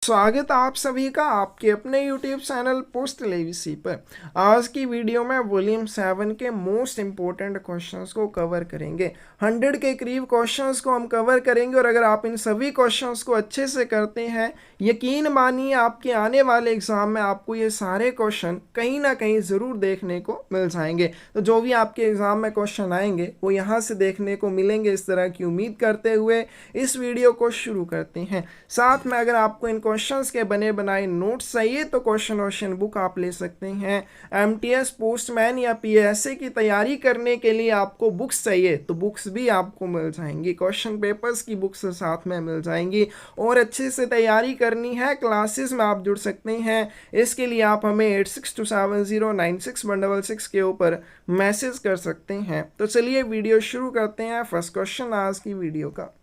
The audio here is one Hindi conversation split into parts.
स्वागत है आप सभी का आपके अपने YouTube चैनल पोस्ट लेविसी पर। आज की वीडियो में वॉल्यूम 7 के मोस्ट इम्पोर्टेंट क्वेश्चंस को कवर करेंगे। 100 के करीब क्वेश्चंस को हम कवर करेंगे और अगर आप इन सभी क्वेश्चंस को अच्छे से करते हैं, यकीन मानिए आपके आने वाले एग्जाम में आपको ये सारे क्वेश्चन कहीं ना कहीं ज़रूर देखने को मिल जाएंगे। तो जो भी आपके एग्जाम में क्वेश्चन आएंगे वो यहाँ से देखने को मिलेंगे, इस तरह की उम्मीद करते हुए इस वीडियो को शुरू करते हैं। साथ में अगर आपको इन क्वेश्चंस के बने बनाए नोट्स चाहिए तो क्वेश्चन बुक आप ले सकते हैं। एमटीएस, पोस्टमैन या पीएसए की तैयारी करने के लिए आपको बुक्स चाहिए तो बुक्स भी आपको मिल जाएंगी। क्वेश्चन पेपर्स की बुक्स साथ में मिल जाएंगी। और अच्छे से तैयारी करनी है, क्लासेस में आप जुड़ सकते हैं। इसके लिए आप हमें 8627096166 के ऊपर मैसेज कर सकते हैं। तो चलिए वीडियो शुरू करते हैं। फर्स्ट क्वेश्चन आज की वीडियो का,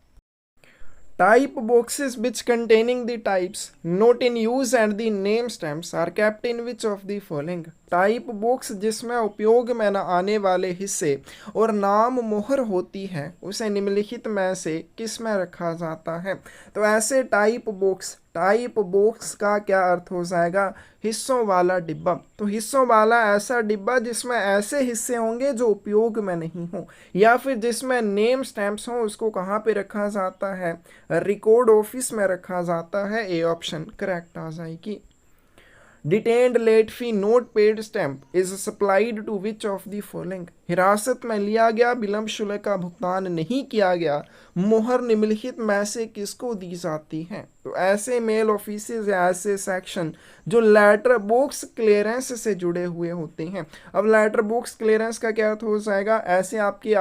type boxes which containing the types not in use and the name stamps are kept in which of the following? Type box जिसमें उपयोग में न आने वाले हिस्से और नाम मोहर होती है उसे निम्नलिखित में से किस में रखा जाता है? तो ऐसे टाइप बॉक्स का क्या अर्थ हो जाएगा? हिस्सों वाला डिब्बा। तो हिस्सों वाला ऐसा डिब्बा जिसमें ऐसे हिस्से होंगे जो उपयोग में नहीं हो, या फिर जिसमें नेम स्टैंप्स हो, उसको कहाँ पे रखा जाता है? रिकॉर्ड ऑफिस में रखा जाता है। ए ऑप्शन करेक्ट आ जाएगी। Detained late fee not paid stamp is supplied to which of the following? हिरासत में लिया गया विलंब शुल्क का भुगतान नहीं किया गया मोहर निम्नलिखित में से किसको दी जाती है? तो ऐसे मेल ऑफिसेज या ऐसे सेक्शन जो लेटर बॉक्स क्लियरेंस से जुड़े हुए होते हैं। अब लेटर बॉक्स क्लियरेंस का क्या अर्थ हो जाएगा? ऐसे आपकी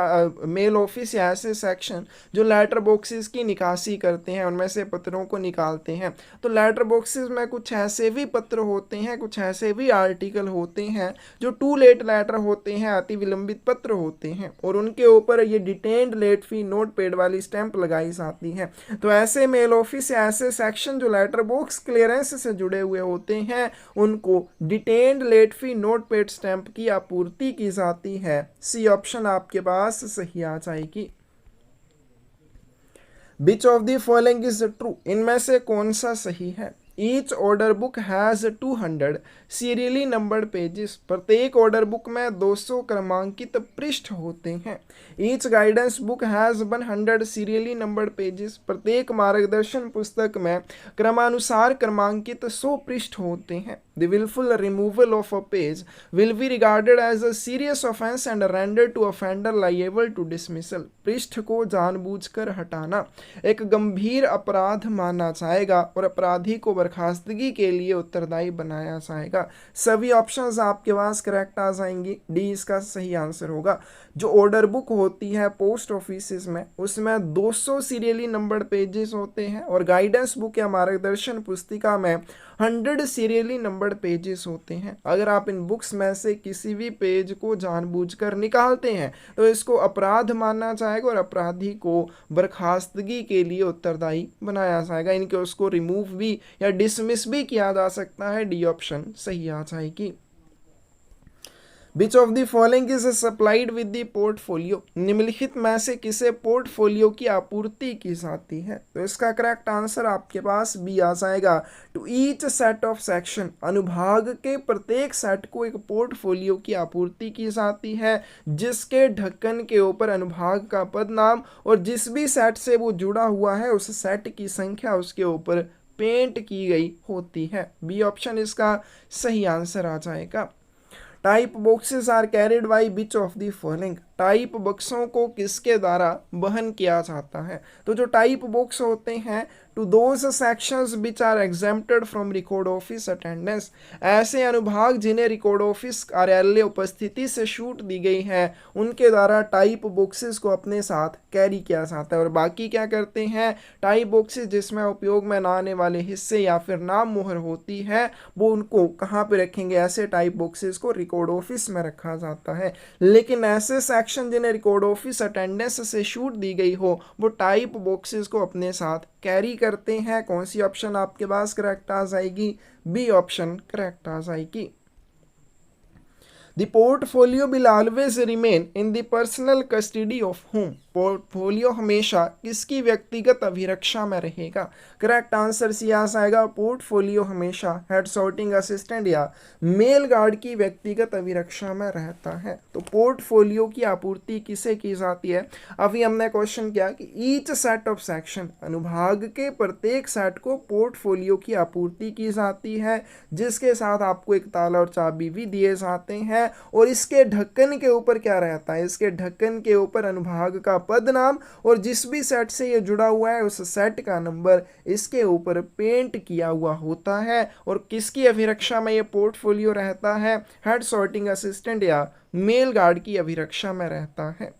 मेल ऑफिस या ऐसे सेक्शन जो लेटर बॉक्सेस की निकासी करते हैं, उनमें से पत्रों को निकालते हैं। तो लेटर बॉक्सेस में कुछ ऐसे भी पत्र होते हैं, कुछ ऐसे भी आर्टिकल होते हैं जो टू लेट लेटर होते हैं, अति विलंबित पत्र होते हैं, और उनके ऊपर ये detained late fee not paid वाली स्टैंप लगाई जाती है। तो ऐसे मेल ऑफिस या ऐसे सेक्शन जो लेटर बॉक्स क्लियरेंस से जुड़े हुए होते हैं उनको detained late fee not paid stamp की आपूर्ति की जाती है। सी ऑप्शन आपके पास सही आ जाएगी। Which of the following is true? इनमें से कौन सा सही है? Each order book has 200 serially numbered pages. प्रत्येक ऑर्डर बुक में 200 क्रमांकित पृष्ठ होते हैं। Each guidance book has 100 serially numbered pages. प्रत्येक मार्गदर्शन पुस्तक में क्रमानुसार क्रमांकित 100 पृष्ठ होते हैं। The wilful removal of a page will be regarded as a serious offence and render to offender liable to dismissal. पृष्ठ को जानबूझकर हटाना एक गंभीर अपराध माना जाएगा और अपराधी को बर्खास्तगी के लिए उत्तरदायी बनाया जाएगा। सभी ऑप्शंस आपके पास करेक्ट आ जाएंगी। डी इसका सही आंसर होगा। जो ऑर्डर बुक होती है पोस्ट ऑफिस में उसमें 200 सीरियली नंबर्ड पेजेस होते हैं, और गाइडेंस बुक या मार्गदर्शन पुस्तिका में 100 सीरियली नंबर्ड पेजेस होते हैं। अगर आप इन बुक्स में से किसी भी पेज को जानबूझकर निकालते हैं तो इसको अपराध माना जाएगा और अपराधी को बर्खास्तगी के लिए उत्तरदायी बनाया जाएगा। इनके उसको रिमूव भी या डिसमिस भी किया जा सकता है। डी ऑप्शन सही आ जाएगी। Which of the following is supplied with the portfolio? निम्नलिखित में से किसे पोर्टफोलियो की आपूर्ति की जाती है? तो इसका करेक्ट आंसर आपके पास बी आ जाएगा। To each set of section, अनुभाग के प्रत्येक सेट को एक पोर्टफोलियो की आपूर्ति की जाती है जिसके ढक्कन के ऊपर अनुभाग का पद नाम और जिस भी सेट से वो जुड़ा हुआ है उस सेट की संख्या उसके ऊपर पेंट की गई होती है। बी ऑप्शन इसका सही आंसर आ जाएगा। Type boxes are carried by which of the following? Type बक्सों को किसके द्वारा वहन किया जाता है? तो जो टाइप बॉक्स होते हैं to those sections which are exempted from record office attendance, ऐसे अनुभाग जिन्हें रिकॉर्ड ऑफिस कार्यालय उपस्थिति से छूट दी गई है उनके द्वारा टाइप बॉक्सेस को अपने साथ कैरी किया जाता है। और बाकी क्या करते हैं? टाइप बॉक्सेस जिसमें उपयोग में ना आने वाले हिस्से या फिर नाम मोहर होती है वो उनको कहाँ पे रखेंगे? ऐसे टाइप बॉक्सेस को रिकॉर्ड ऑफिस में रखा जाता है। लेकिन ऐसे सेक्शन जिन्हें रिकॉर्ड ऑफिस अटेंडेंस से छूट दी गई हो वो टाइप बॉक्सेस को अपने साथ कैरी करते हैं। कौन सी ऑप्शन आपके पास करेक्ट आ जाएगी? बी ऑप्शन करेक्ट आ जाएगी। The portfolio will always remain in the personal custody of home. Portfolio हमेशा किसकी व्यक्तिगत अभिरक्षा में रहेगा? करेक्ट आंसर सी आएगा, पोर्टफोलियो हमेशा हेड सॉर्टिंग असिस्टेंट या मेल गार्ड की व्यक्तिगत अभिरक्षा में रहता है। तो पोर्टफोलियो की आपूर्ति किसे की जाती है? अभी हमने क्वेश्चन किया कि ईच सेट ऑफ सेक्शन, अनुभाग के प्रत्येक सेट को पोर्टफोलियो की आपूर्ति की जाती है, जिसके साथ आपको एक ताला और चाबी भी दिए जाते हैं। और इसके ढक्कन के ऊपर क्या रहता है? इसके ढक्कन के ऊपर अनुभाग का पद नाम और जिस भी सेट से ये जुड़ा हुआ है उस सेट का नंबर इसके ऊपर पेंट किया हुआ होता है। और किसकी अभिरक्षा में ये पोर्टफोलियो रहता है? हेड सॉर्टिंग असिस्टेंट या मेल गार्ड की अभिरक्षा में रहता है।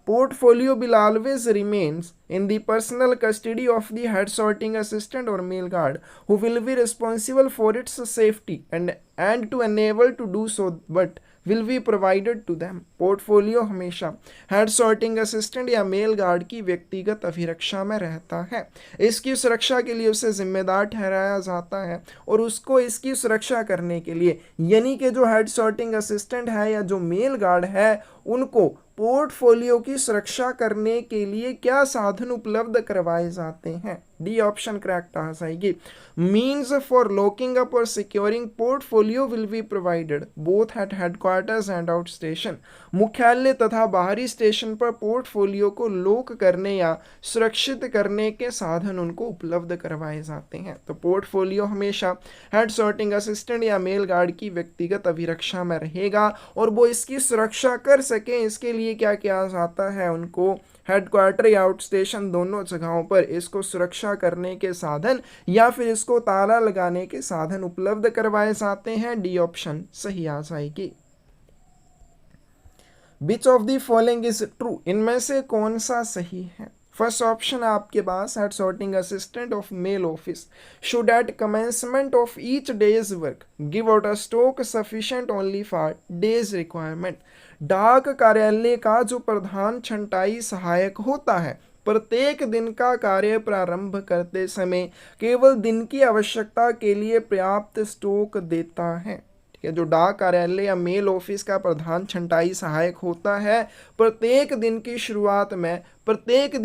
Portfolio will always remains in the personal custody of the head sorting assistant or mail guard, who will be responsible for its safety and to enable to do so, but will be provided to them। Portfolio हमेशा हेड सॉर्टिंग असिस्टेंट या मेल गार्ड की व्यक्तिगत अभिरक्षा में रहता है। इसकी सुरक्षा के लिए उसे जिम्मेदार ठहराया जाता है और उसको इसकी सुरक्षा करने के लिए यानी कि जो हेड सॉर्टिंग असिस्टेंट है या जो मेल गार्ड है उनको पोर्टफोलियो की सुरक्षा करने के लिए क्या साधन उपलब्ध करवाए जाते हैं? डी ऑप्शन करेक्ट आ जाएगी। मीन्स फॉर लॉकिंग अप और securing portfolio will be provided both at headquarters and out station. मुख्यालय तथा बाहरी स्टेशन पर पोर्टफोलियो को लॉक करने या सुरक्षित करने के साधन उनको उपलब्ध करवाए जाते हैं। तो पोर्टफोलियो हमेशा हेड सॉर्टिंग असिस्टेंट या मेल गार्ड की व्यक्तिगत अभिरक्षा में रहेगा और वो इसकी सुरक्षा कर सके इसके लिए क्या किया जाता है? उनको हेडक्वार्टर या आउट स्टेशन दोनों जगहों पर इसको सुरक्षा करने के साधन या फिर इसको ताला लगाने के साधन उपलब्ध करवाए जाते हैं। डी ऑप्शन सही आ जाएगी। Which of the following is true? इनमें से कौन सा सही है? फर्स्ट ऑप्शन आपके पास, head sorting assistant of mail office should at commencement of each day's work give out a stock sufficient only for day's requirement. डाक कार्यालय का जो प्रधान छंटाई सहायक होता है प्रत्येक दिन का कार्य प्रारंभ करते समय केवल दिन की आवश्यकता के लिए पर्याप्त स्टॉक देता है। ठीक है, जो डाक कार्यालय या मेल ऑफिस का प्रधान छंटाई सहायक होता है प्रत्येक दिन की शुरुआत में प्रत्येक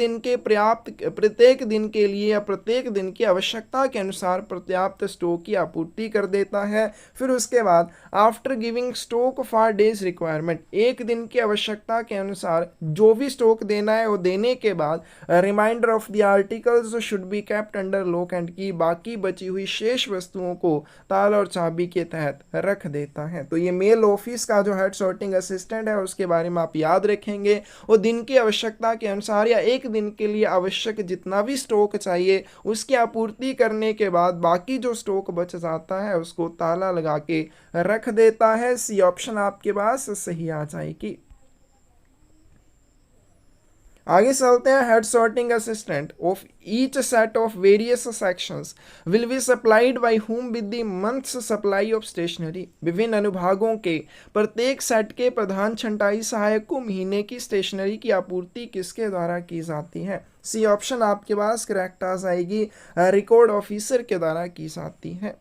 दिन के लिए या प्रत्येक दिन की आवश्यकता के अनुसार पर्याप्त स्टॉक की आपूर्ति कर देता है। फिर उसके बाद after giving stock for day's requirement, एक दिन की आवश्यकता के अनुसार जो भी स्टॉक देना है वो देने के बाद reminder of the articles should be kept under lock and key, बाकी बची हुई शेष वस्तुओं को ताला और चाबी के तहत रख देता है। तो ये मेल ऑफिस का जो हेड सॉर्टिंग असिस्टेंट है उसके बारे में आप याद रखेंगे। वो दिन की आवश्यकता के अनुसार या एक दिन के लिए आवश्यक जितना भी स्टॉक चाहिए उसकी आपूर्ति करने के बाद बाकी जो स्टॉक बच जाता है उसको ताला लगा के रख देता है। सी ऑप्शन आपके पास सही आ जाएगी। आगे चलते हैं। Head sorting assistant of each set of various sections will be supplied by whom with the months supply of stationery. विभिन्न अनुभागों के प्रत्येक सेट के प्रधान छंटाई सहायक को महीने की स्टेशनरी की आपूर्ति किसके द्वारा की जाती है? सी ऑप्शन आपके पास करेक्ट आ जाएगी, रिकॉर्ड ऑफिसर के द्वारा की जाती है।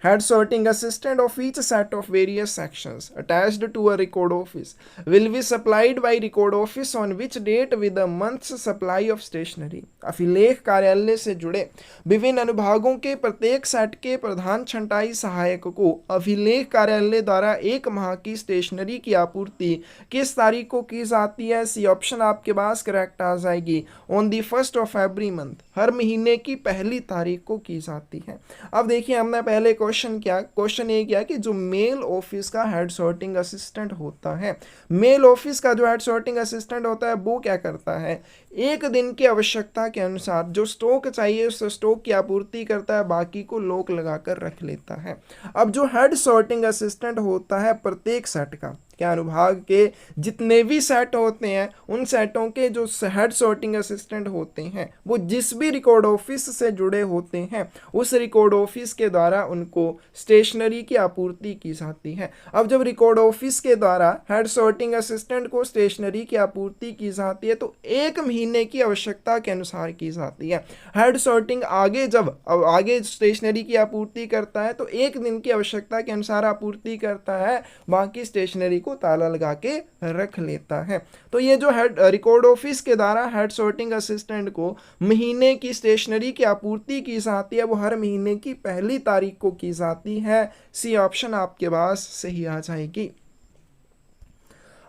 Head sorting assistant of each set of various sections attached to a record office will be supplied by record office on which date with a month's supply of stationery। अभिलेख कार्यालय से जुड़े विभिन्न अनुभागों के प्रत्येक सेट के प्रधान छंटाई सहायक को अभिलेख कार्यालय द्वारा एक माह की स्टेशनरी की आपूर्ति किस तारीख को की जाती है? सी ऑप्शन आपके पास करेक्ट आ जाएगी, on the first of every month, हर महीने की पहली तारीख को की जाती है। अब देखिए हमने पहले क्वेश्चन ये किया कि जो मेल ऑफिस का हेड सॉर्टिंग असिस्टेंट होता है, मेल ऑफिस का जो हेड सॉर्टिंग असिस्टेंट होता है वो क्या करता है? एक दिन की आवश्यकता के अनुसार जो स्टॉक चाहिए उस स्टॉक की आपूर्ति करता है, बाकी को लॉक लगाकर रख लेता है। अब जो हेड सॉर्टिंग असिस्टेंट होता है प्रत्येक सेट का क्या अनुभाग के जितने भी सेट होते हैं उन सेटों के जो हेड सॉर्टिंग असिस्टेंट होते हैं वो जिस भी रिकॉर्ड ऑफिस से जुड़े होते हैं उस रिकॉर्ड ऑफिस के द्वारा उनको स्टेशनरी की आपूर्ति की जाती है। अब जब रिकॉर्ड ऑफिस के द्वारा हेड सॉर्टिंग असिस्टेंट को स्टेशनरी की आपूर्ति की जाती है तो 1 महीने की आवश्यकता के अनुसार की जाती है। हेड सॉर्टिंग आगे जब आगे स्टेशनरी की आपूर्ति करता है तो 1 दिन की आवश्यकता के अनुसार आपूर्ति करता है, बाकी स्टेशनरी को ताला लगा के रख लेता है। तो ये जो हेड रिकॉर्ड ऑफिस के द्वारा हेड सॉर्टिंग असिस्टेंट को महीने की स्टेशनरी की आपूर्ति की जाती है वो हर महीने की पहली तारीख को की जाती है। सी ऑप्शन आपके पास सही आ जाएगी।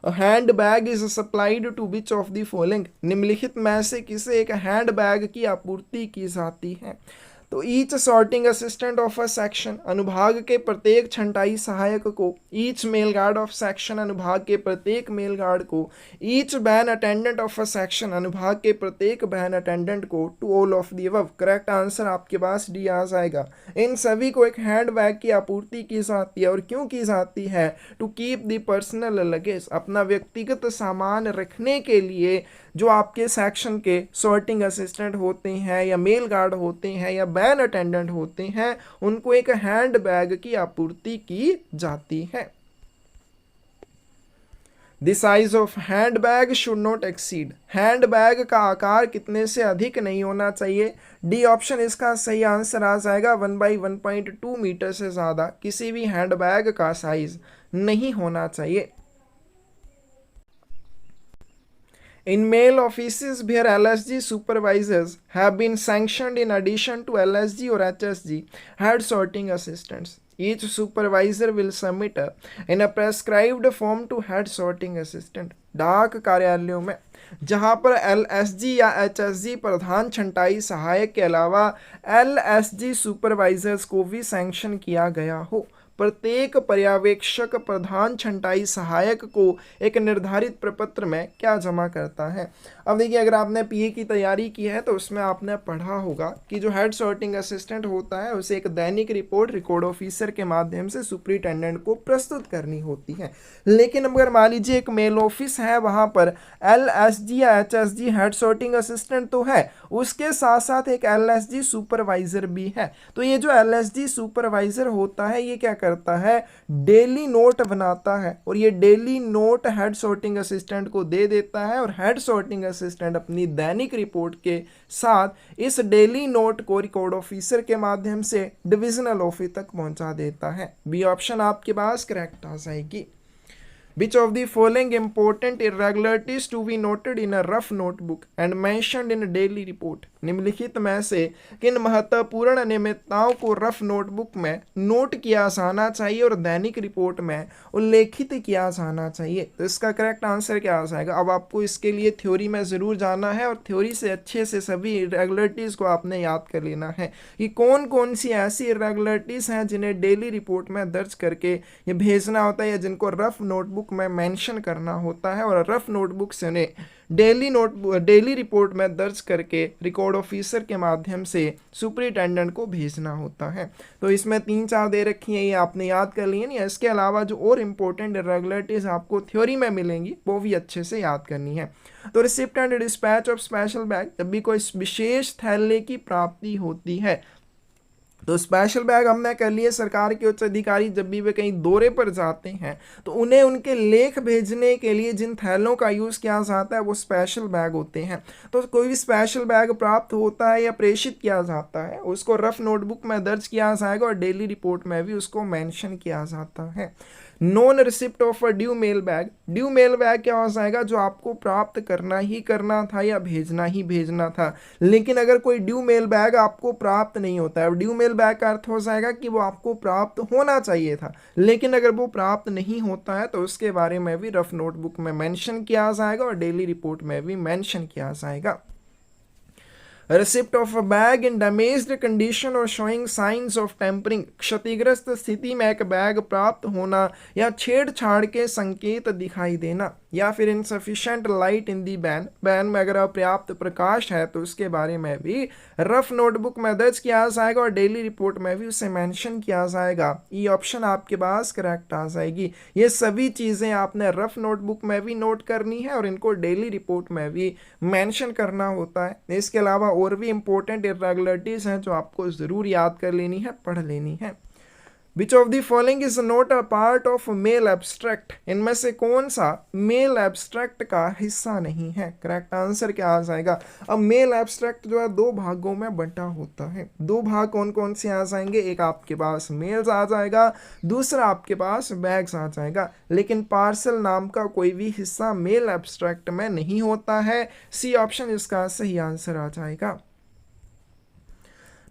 Hand bag is supplied to which of the following, निम्नलिखित में से किसे एक हैंड बैग की आपूर्ति की जाती है। तो each sorting assistant of a section, अनुभाग के प्रत्येक छंटाई सहायक को, each mail guard of section, अनुभाग के प्रत्येक मेल गार्ड को, each van attendant of a section, अनुभाग के प्रत्येक वैन अटेंडेंट को, to all of the above. Correct answer आपके पास डी आ जाएगा। इन सभी को एक हैंड बैग की आपूर्ति की जाती है और क्यों की जाती है? To keep the personal luggage, अपना व्यक्तिगत सामान रखने के लिए जो आपके सेक्शन के सॉर्टिंग असिस्टेंट होते हैं या मेल गार्ड होते हैं या वैन अटेंडेंट होते हैं उनको एक हैंड बैग की आपूर्ति की जाती है। The size of hand bag should not exceed, hand bag का आकार कितने से अधिक नहीं होना चाहिए? डी ऑप्शन इसका सही आंसर आ जाएगा। 1/1.2 मीटर से ज़्यादा किसी भी हैंड बैग का साइज नहीं होना चाहिए। In male offices where LSG supervisors have been sanctioned in addition to LSG or HSG head sorting assistants, each supervisor will submit in a prescribed form to head sorting assistant। डाक कार्यालयों में जहां पर LSG या HSG प्रधान छंटाई सहायक के अलावा LSG सुपरवाइजर्स को भी सैंक्शन किया गया हो, प्रत्येक पर्यवेक्षक प्रधान छंटाई सहायक को एक निर्धारित प्रपत्र में क्या जमा करता है। अब देखिए अगर आपने पीए की तैयारी की है तो उसमें आपने पढ़ा होगा कि जो हेड सॉर्टिंग असिस्टेंट होता है उसे एक दैनिक रिपोर्ट रिकॉर्ड ऑफिसर के माध्यम से सुपरिटेंडेंट को प्रस्तुत करनी होती है। लेकिन अगर मान लीजिए एक मेल ऑफिस है वहां पर LSG या HSG हेड सॉर्टिंग असिस्टेंट तो है, उसके साथ साथ एक LSG सुपरवाइजर भी है। तो ये जो LSG सुपरवाइजर होता है ये क्या करता है? डेली नोट बनाता है और ये daily note head sorting assistant को दे देता है और हेड सॉर्टिंग असिस्टेंट अपनी दैनिक रिपोर्ट के साथ इस डेली नोट को रिकॉर्ड ऑफिसर के माध्यम से डिविजनल ऑफिस तक पहुंचा देता है। बी ऑप्शन आपके पास करेक्ट आ जाएगी। Which of the following important irregularities to be noted in a rough notebook and mentioned in a daily report? निम्नलिखित में से किन महत्वपूर्ण अनियमितताओं को रफ नोटबुक में नोट किया जाना चाहिए और दैनिक रिपोर्ट में उल्लेखित किया जाना चाहिए? तो इसका करेक्ट आंसर क्या आ जाएगा? अब आपको इसके लिए थ्योरी में ज़रूर जाना है और थ्योरी से अच्छे से सभी इरेगुलरिटीज़ को आपने याद कर लेना है कि कौन कौन सी ऐसी इरेगुलरिटीज़ हैं जिन्हें डेली रिपोर्ट में दर्ज करके ये भेजना होता है या जिनको रफ नोटबुक में मेंशन करना होता है और रफ नोटबुक से उन्हें डेली रिपोर्ट में दर्ज करके रिकॉर्ड ऑफिसर के माध्यम से सुपरिटेंडेंट को भेजना होता है। तो इसमें 3-4 दे रखी हैं, ये आपने याद कर लिए नहीं। इसके अलावा जो और इम्पोर्टेंट इरेगुलरिटीज आपको थ्योरी में मिलेंगी वो भी अच्छे से याद करनी है। तो receipt and dispatch of special bag, जब भी कोई विशेष थैले की प्राप्ति होती है तो स्पेशल बैग हमने कर लिए। सरकार के उच्च अधिकारी जब भी वे कहीं दौरे पर जाते हैं तो उन्हें उनके लेख भेजने के लिए जिन थैलों का यूज़ किया जाता है वो स्पेशल बैग होते हैं। तो कोई भी स्पेशल बैग प्राप्त होता है या प्रेषित किया जाता है उसको रफ नोटबुक में दर्ज किया जाएगा और डेली रिपोर्ट में भी उसको मेंशन किया जाता है। Non receipt of a due mail bag, due mail bag क्या हो जाएगा? जो आपको प्राप्त करना ही करना था या भेजना ही भेजना था, लेकिन अगर कोई ड्यू मेल बैग आपको प्राप्त नहीं होता है, ड्यू मेल बैग का अर्थ हो जाएगा कि वो आपको प्राप्त होना चाहिए था, लेकिन अगर वो प्राप्त नहीं होता है तो उसके बारे में भी रफ नोटबुक में मेंशन किया जाएगा और डेली रिपोर्ट में भी मेंशन किया जाएगा। Receipt of a bag in damaged condition और शोइंग साइंस ऑफ टेम्परिंग, क्षतिग्रस्त स्थिति में एक बैग प्राप्त होना या छेड़छाड़ के संकेत दिखाई देना। या फिर insufficient light in the ban में अगर अपर्याप्त प्रकाश है तो उसके बारे में भी रफ नोटबुक में दर्ज किया जाएगा और डेली रिपोर्ट में भी उसे मेंशन किया जाएगा। ई ऑप्शन आपके पास करेक्ट आ जाएगी। ये सभी चीज़ें आपने रफ नोटबुक में भी नोट करनी है और इनको डेली रिपोर्ट में भी मेंशन करना होता है। इसके अलावा और भी इंपॉर्टेंट इरेगुलरिटीज हैं जो आपको ज़रूर याद कर लेनी है, पढ़ लेनी है। Which of the following is not a part of mail abstract? इनमें से कौन सा मेल एब्स्ट्रैक्ट का हिस्सा नहीं है? करेक्ट आंसर क्या आ जाएगा? अब मेल एब्स्ट्रैक्ट जो है दो भागों में बंटा होता है। दो भाग कौन कौन से आ जाएंगे? एक आपके पास मेल्स आ जाएगा, दूसरा आपके पास बैग्स आ जाएगा। लेकिन पार्सल नाम का कोई भी हिस्सा मेल एब्स्ट्रैक्ट में नहीं होता है। सी ऑप्शन इसका सही आंसर आ जाएगा।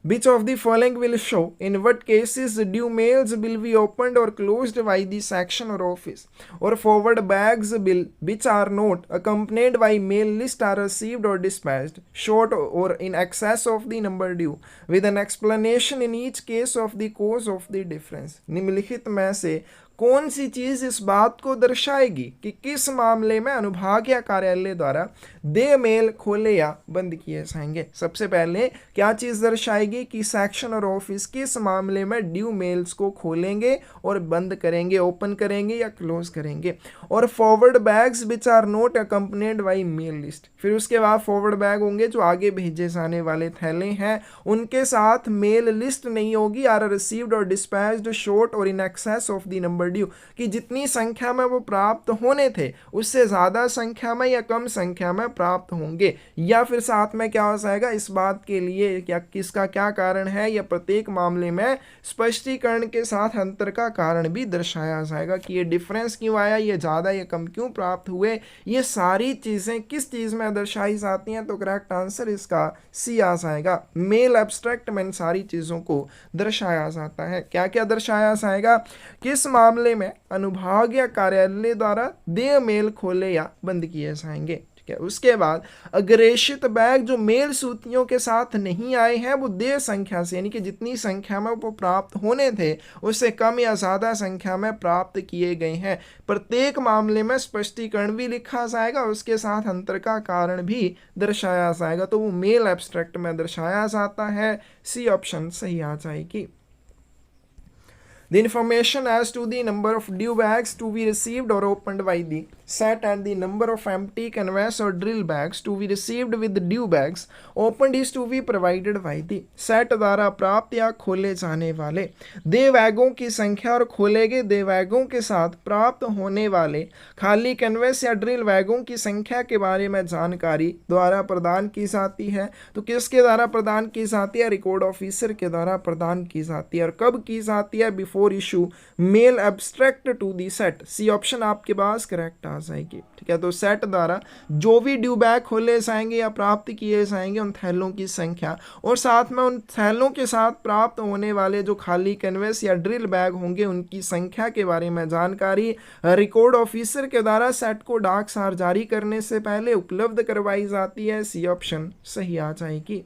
Which of the following will show in what cases due mails will be opened or closed by the section or office, or forward bags bill which are not accompanied by mail list are received or dispatched short or in excess of the number due, with an explanation in each case of the cause of the difference? निम्नलिखित में से कौन सी चीज इस बात को दर्शाएगी कि किस मामले में अनुभाग या कार्यालय द्वारा देय मेल खोले या बंद किए जाएंगे? सबसे पहले क्या चीज दर्शाएगी कि सेक्शन और ऑफिस किस मामले में ड्यू मेल्स को खोलेंगे और बंद करेंगे, ओपन करेंगे या क्लोज करेंगे। और forward bags which are not accompanied by mail list, फिर उसके बाद फॉरवर्ड बैग होंगे जो आगे भेजे जाने वाले थैले हैं, उनके साथ मेल लिस्ट नहीं होगी। आर रिसीव्ड और डिस्पैच्ड शॉर्ट और in excess of the number due, कि जितनी संख्या में वो प्राप्त होने थे उससे ज्यादा संख्या में या कम संख्या में प्राप्त होंगे। या फिर साथ में क्या हो जाएगा, इस बात के लिए क्या किसका क्या कारण है या प्रत्येक मामले में स्पष्टीकरण के साथ अंतर का कारण भी दर्शाया जाएगा कि ये डिफरेंस क्यों आया, ये ज्यादा या कम क्यों प्राप्त हुए। ये सारी चीजें किस चीज में दर्शाई जाती हैं? तो करेक्ट आंसर इसका सी आ जाएगा। मेल एब्स्ट्रैक्ट में इन सारी चीजों को दर्शाया जाता है। क्या क्या दर्शाया जाएगा? किस मामले में अनुभाग या कार्यालय द्वारा देय मेल खोले या बंद किए जाएंगे। ठीक है, उसके बाद अग्रेषित बैग जो मेल सूचियों के साथ नहीं आए हैं वो देय संख्या से, यानी कि जितनी संख्या में वो प्राप्त होने थे उससे कम या ज्यादा संख्या में प्राप्त किए गए हैं। प्रत्येक मामले में स्पष्टीकरण भी लिखा जाएगा, उसके साथ अंतर का कारण भी दर्शाया जाएगा, तो वो मेल एब्स्ट्रैक्ट में दर्शाया जाता है। सी ऑप्शन सही आ जाएगी। The information as to the number of due bags to be received or opened by the set and the number of empty canvas or drill bags to be received with due bags opened is to be provided by the set द्वारा प्राप्त या खोले जाने वाले देय बैगों की संख्या और खोले गए देय बैगों के साथ प्राप्त होने वाले खाली कैनवस या ड्रिल बैगों की संख्या के बारे में जानकारी द्वारा प्रदान की जाती है। तो किसके द्वारा प्रदान की जाती है? रिकॉर्ड ऑफिसर के द्वारा प्रदान की जाती है। और कब की जाती है? Before issue mail abstract to the set. C option आपके पास करेक्ट आ जाएगी। ठीक है, तो सेट द्वारा जो भी ड्यू बैग खोले जाएंगे या प्राप्त किए जाएंगे उन थैलों की संख्या और साथ में उन थैलों के साथ प्राप्त होने वाले जो खाली कैनवस या ड्रिल बैग होंगे उनकी संख्या के बारे में जानकारी रिकॉर्ड ऑफिसर के द्वारा सेट को डाक सार जारी करने से पहले उपलब्ध करवाई जाती है। सी ऑप्शन सही आ जाएगी।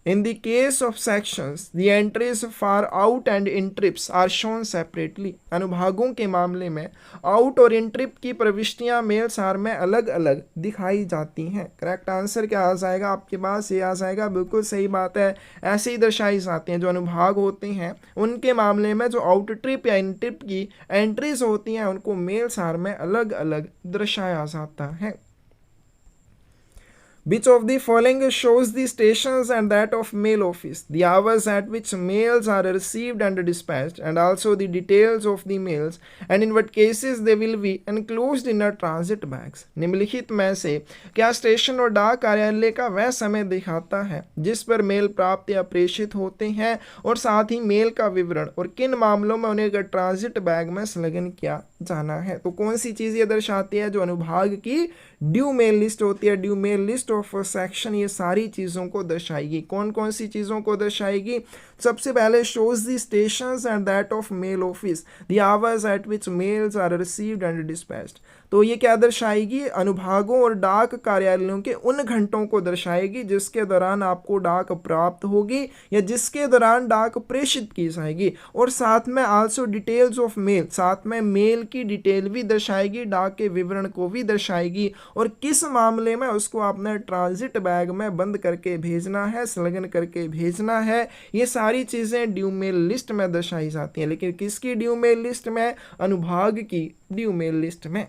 In the case of sections, the entries for out and in trips are shown separately. अनुभागों के मामले में आउट और इन ट्रिप की प्रविष्टियां मेल सार में अलग अलग दिखाई जाती हैं। करेक्ट आंसर क्या आ जाएगा आपके पास? ये आ जाएगा, बिल्कुल सही बात है। ऐसे ही दर्शाई जाती हैं जो अनुभाग होते हैं उनके मामले में जो आउट ट्रिप या इन ट्रिप की एंट्रीज होती हैं उनको मेल सार में अलग अलग दर्शाया जाता है। Which of the following shows the stations and that of mail office, the hours at which mails are received and dispatched, and also the details of the mails, and in what cases they will be enclosed in a transit bags? निम्नलिखित में से क्या स्टेशन और डाक कार्यालय का वह समय दिखाता है जिस पर मेल प्राप्त या प्रेषित होते हैं और साथ ही मेल का विवरण और किन मामलों में उन्हें ट्रांजिट बैग में संलग्न किया जाना है? तो कौन सी चीज़ ये दर्शाती है? जो अनुभाग की ड्यू मेल लिस्ट होती है, due mail list of section, ये सारी चीज़ों को दर्शाएगी। कौन कौन सी चीज़ों को दर्शाएगी? सबसे पहले shows the stations and that of mail office, the hours at which mails are received and dispatched. तो तो ये क्या दर्शाएगी, अनुभागों और डाक कार्यालयों के उन घंटों को दर्शाएगी जिसके दौरान आपको डाक प्राप्त होगी या जिसके दौरान डाक प्रेषित की जाएगी। और साथ में आल्सो डिटेल्स ऑफ मेल, साथ में मेल की डिटेल भी दर्शाएगी, डाक के विवरण को भी दर्शाएगी, और किस मामले में उसको आपने ट्रांजिट बैग में बंद करके भेजना है, संलग्न करके भेजना है, ये सारी चीज़ें ड्यू मेल लिस्ट में दर्शाई जाती हैं। लेकिन किसकी ड्यू मेल लिस्ट में, अनुभाग की ड्यू मेल लिस्ट में।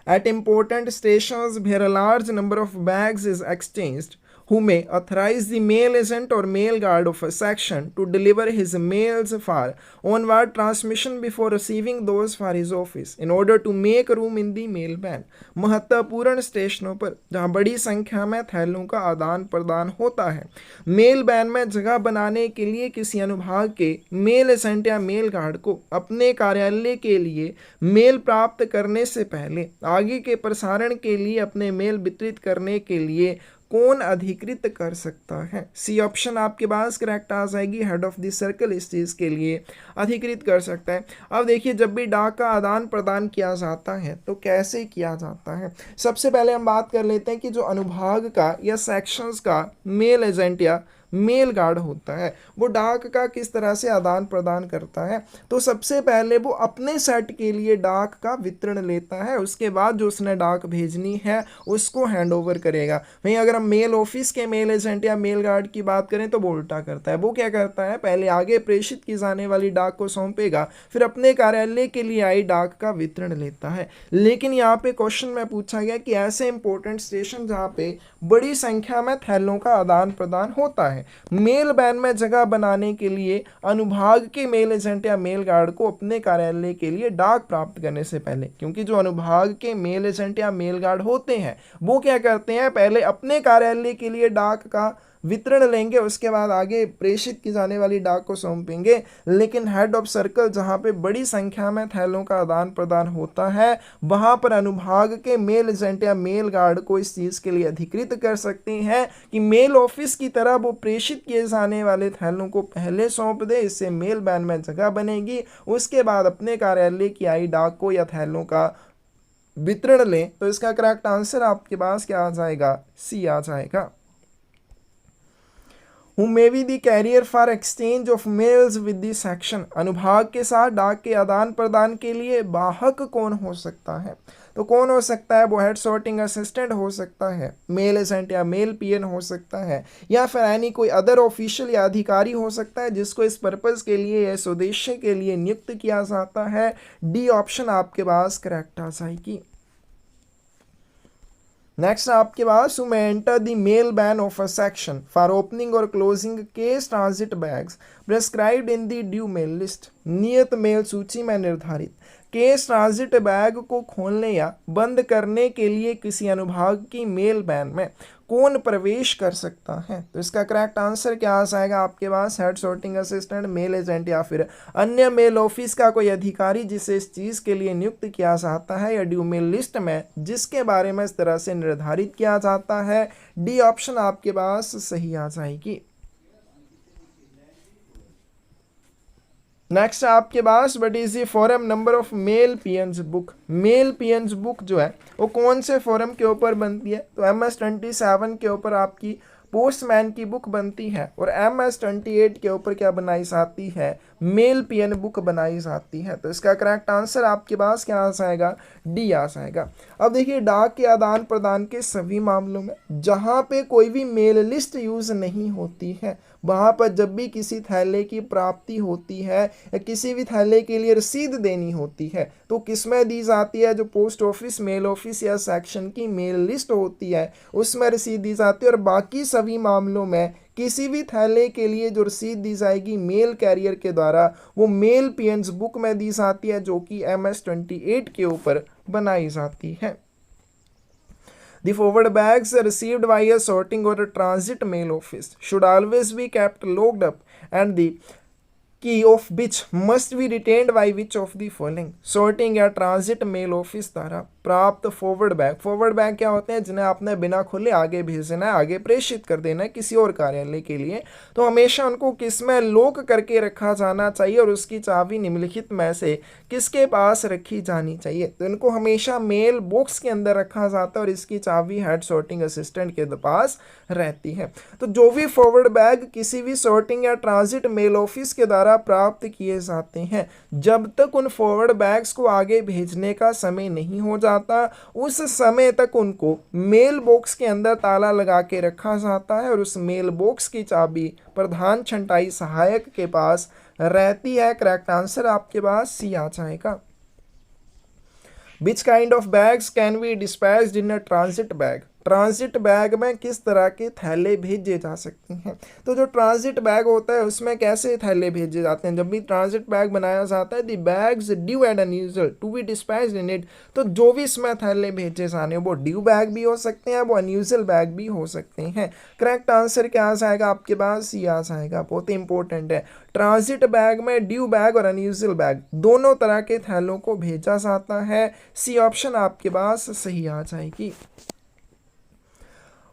At important stations where a large number of bags is exchanged, who may authorize the mail agent or mail guard of a section to deliver his mails for onward transmission before receiving those for his office in order to make room in the mail van। महत्वपूर्ण स्टेशनों पर जहां बड़ी संख्या में थैलों का आदान प्रदान होता है, मेल बैन में जगह बनाने के लिए किसी अनुभाग के मेल एजेंट या मेल गार्ड को अपने कार्यालय के लिए मेल प्राप्त करने से पहले आगे के प्रसारण के लिए अपने मेल वितरित करने के लिए कौन अधिकृत कर सकता है। सी ऑप्शन आपके पास करेक्ट आ जाएगी, हेड ऑफ द सर्कल इस चीज़ के लिए अधिकृत कर सकता है। अब देखिए, जब भी डाक का आदान प्रदान किया जाता है तो कैसे किया जाता है। सबसे पहले हम बात कर लेते हैं कि जो अनुभाग का या सेक्शंस का मेल एजेंट या मेल गार्ड होता है वो डाक का किस तरह से आदान प्रदान करता है। तो सबसे पहले वो अपने सेट के लिए डाक का वितरण लेता है, उसके बाद जो उसने डाक भेजनी है उसको हैंड ओवर करेगा। वहीं अगर हम मेल ऑफिस के मेल एजेंट या मेल गार्ड की बात करें तो वो उल्टा करता है। वो क्या करता है, पहले आगे प्रेषित की जाने वाली डाक को सौंपेगा, फिर अपने कार्यालय के लिए आई डाक का वितरण लेता है। लेकिन यहाँ पे क्वेश्चन में पूछा गया कि ऐसे इंपॉर्टेंट स्टेशन जहाँ पे बड़ी संख्या में थैलों का आदान प्रदान होता है, मेल बैन में जगह बनाने के लिए अनुभाग के मेल एजेंट या मेल गार्ड को अपने कार्यालय के लिए डाक प्राप्त करने से पहले, क्योंकि जो अनुभाग के मेल एजेंट या मेल गार्ड होते हैं वो क्या करते हैं, पहले अपने कार्यालय के लिए डाक का वितरण लेंगे, उसके बाद आगे प्रेषित की जाने वाली डाक को सौंपेंगे। लेकिन हेड ऑफ सर्कल जहां पे बड़ी संख्या में थैलों का आदान प्रदान होता है वहां पर अनुभाग के मेल एजेंट या मेल गार्ड को इस चीज़ के लिए अधिकृत कर सकते हैं कि मेल ऑफिस की तरह वो प्रेषित किए जाने वाले थैलों को पहले सौंप दे, इससे मेल बैन में जगह बनेगी, उसके बाद अपने कार्यालय की आई डाक को या थैलों का वितरण लें। तो इसका करेक्ट आंसर आपके पास क्या आ जाएगा, सी आ जाएगा। Who may be the carrier for exchange of mails with the section, अनुभाग के साथ डाक के आदान प्रदान के लिए वाहक कौन हो सकता है। तो कौन हो सकता है, वो हेड सॉर्टिंग असिस्टेंट हो सकता है, मेल एजेंट या मेल पीएन हो सकता है, या फिर यानी कोई अदर ऑफिशियल या अधिकारी हो सकता है जिसको इस पर्पज़ के लिए या इस उद्देश्य के लिए नियुक्त किया जाता है। डी ऑप्शन आपके पास करेक्ट आ जाएगी। नेक्स्ट आपके पास who may enter the mail van of a section for opening और closing case transit bags prescribed in the due mail list, नियत मेल सूची में निर्धारित केस ट्रांजिट बैग को खोलने या बंद करने के लिए किसी अनुभाग की मेल बैन में कौन प्रवेश कर सकता है। तो इसका करेक्ट आंसर क्या आ जाएगा आपके पास, head sorting assistant, mail agent या फिर अन्य मेल ऑफिस का कोई अधिकारी जिसे इस चीज़ के लिए नियुक्त किया जाता है या ड्यू मेल लिस्ट में जिसके बारे में इस तरह से निर्धारित किया जाता है। डी ऑप्शन आपके पास सही आ जाएगी। नेक्स्ट आपके पास what is the form number of mail peons book. Mail peons book जो है वो कौन से फोरम के ऊपर बनती है। तो MS-27 के ऊपर आपकी पोस्टमैन की बुक बनती है और MS-28 के ऊपर क्या बनाई जाती है, मेल पीएन बुक बनाई जाती है। तो इसका करेक्ट आंसर आपके पास क्या आ जाएगा, डी आ जाएगा। अब देखिए, डाक के आदान प्रदान के सभी मामलों में जहाँ पे कोई भी मेल लिस्ट यूज़ नहीं होती है वहाँ पर जब भी किसी थैले की प्राप्ति होती है या किसी भी थैले के लिए रसीद देनी होती है तो किसमें दी जाती है, जो पोस्ट ऑफिस, मेल ऑफिस या सेक्शन की मेल लिस्ट होती है उसमें रसीद दी जाती है। और बाकी सभी मामलों में किसी भी थैले के लिए जो रसीद दी जाएगी मेल कैरियर के द्वारा वो मेल पीएन्स बुक में दी जाती है जो कि MS-28 के ऊपर बनाई जाती है। The forward bags received by a sorting or a transit mail office should always be kept locked up and the की of which must be retained by which of the following, sorting या ट्रांजिट मेल ऑफिस द्वारा प्राप्त फॉरवर्ड बैग क्या होते हैं, जिन्हें आपने बिना खोले आगे भेज देना है, आगे प्रेषित कर देना है किसी और कार्यालय के लिए, तो हमेशा उनको किसमें लॉक करके रखा जाना चाहिए और उसकी चाबी निम्नलिखित में से किसके पास रखी जानी चाहिए। तो इनको हमेशा मेल बॉक्स के अंदर रखा जाता है और इसकी चाबी हेड सॉर्टिंग असिस्टेंट के पास रहती है। तो जो भी फॉरवर्ड बैग किसी भी सॉर्टिंग या ट्रांजिट मेल ऑफिस के द्वारा प्राप्त किए जाते हैं, जब तक उन फॉरवर्ड बैग्स को आगे भेजने का समय नहीं हो जाता, उस समय तक उनको मेल बॉक्स के अंदर ताला लगा के रखा जाता है और उस मेल बॉक्स की चाबी प्रधान छंटाई सहायक के पास रहती है। करेक्ट आंसर आपके पास सी आ जाएगा। Which kind of bags can be dispatched in a transit bag? Transit bag में किस तरह के थैले भेजे जा सकते हैं। तो जो ट्रांजिट बैग होता है उसमें कैसे थैले भेजे जाते हैं, जब भी ट्रांजिट बैग बनाया जाता है the bags due and unusual to be dispatched in it, तो जो भी इसमें थैले भेजे जाने वो ड्यू बैग भी हो सकते हैं, वो अनयूजुअल बैग भी हो सकते हैं। करेक्ट आंसर क्या आ जाएगा आपके पास, सी आ जाएगा। बहुत ही इंपॉर्टेंट है, ट्रांजिट बैग में ड्यू बैग और अनयूजुअल बैग दोनों तरह के थैलों को भेजा जाता है। सी ऑप्शन आपके पास सही आ जाएगी।